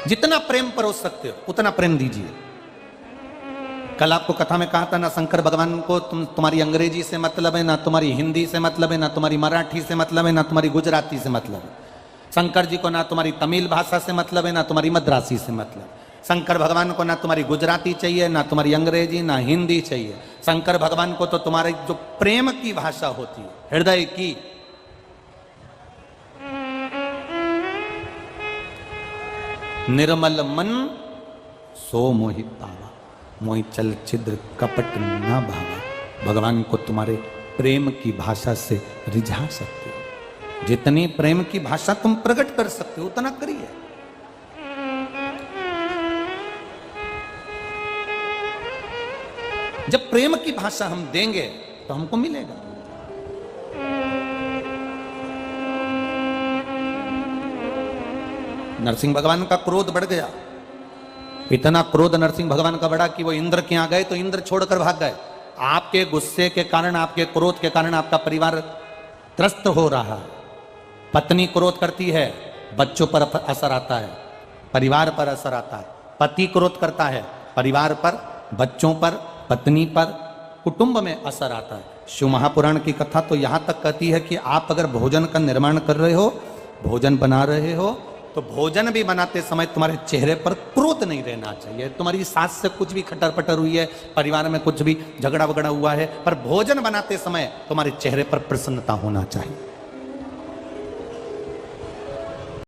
जितना प्रेम परोस सकते हो उतना प्रेम दीजिए। कल आपको कथा में कहा था ना, शंकर भगवान को तुम्हारी अंग्रेजी से मतलब है, ना तुम्हारी हिंदी से मतलब है, ना तुम्हारी मराठी से मतलब है, ना तुम्हारी गुजराती से मतलब है। शंकर जी को ना तुम्हारी तमिल भाषा से मतलब है, ना तुम्हारी मद्रासी से मतलब। शंकर भगवान को ना तुम्हारी गुजराती चाहिए, ना तुम्हारी अंग्रेजी, ना हिंदी चाहिए। शंकर भगवान को तो तुम्हारे जो प्रेम की भाषा होती है, हृदय की, निर्मल मन सो मोहित पावा, मोहि चल छिद्र कपट ना भावा। भगवान को तुम्हारे प्रेम की भाषा से रिझा सकते हो। जितनी प्रेम की भाषा तुम प्रकट कर सकते हो उतना करिए। जब प्रेम की भाषा हम देंगे तो हमको मिलेगा। नरसिंह भगवान का क्रोध बढ़ गया, इतना क्रोध नरसिंह भगवान का बढ़ा कि वो इंद्र के यहां गए तो इंद्र छोड़कर भाग गए। आपके गुस्से के कारण, आपके क्रोध के कारण आपका परिवार त्रस्त हो रहा है। पत्नी क्रोध करती है, बच्चों पर असर आता है, परिवार पर असर आता है। पति क्रोध करता है, परिवार पर, बच्चों पर, पत्नी पर, कुटुंब में असर आता है। शिव महापुराण की कथा तो यहां तक कहती है कि आप अगर भोजन का निर्माण कर रहे हो, भोजन बना रहे हो, तो भोजन भी बनाते समय तुम्हारे चेहरे पर क्रोध नहीं रहना चाहिए। तुम्हारी सास से कुछ भी खटर पटर हुई है, परिवार में कुछ भी झगड़ा वगड़ा हुआ है, पर भोजन बनाते समय तुम्हारे चेहरे पर प्रसन्नता होना चाहिए।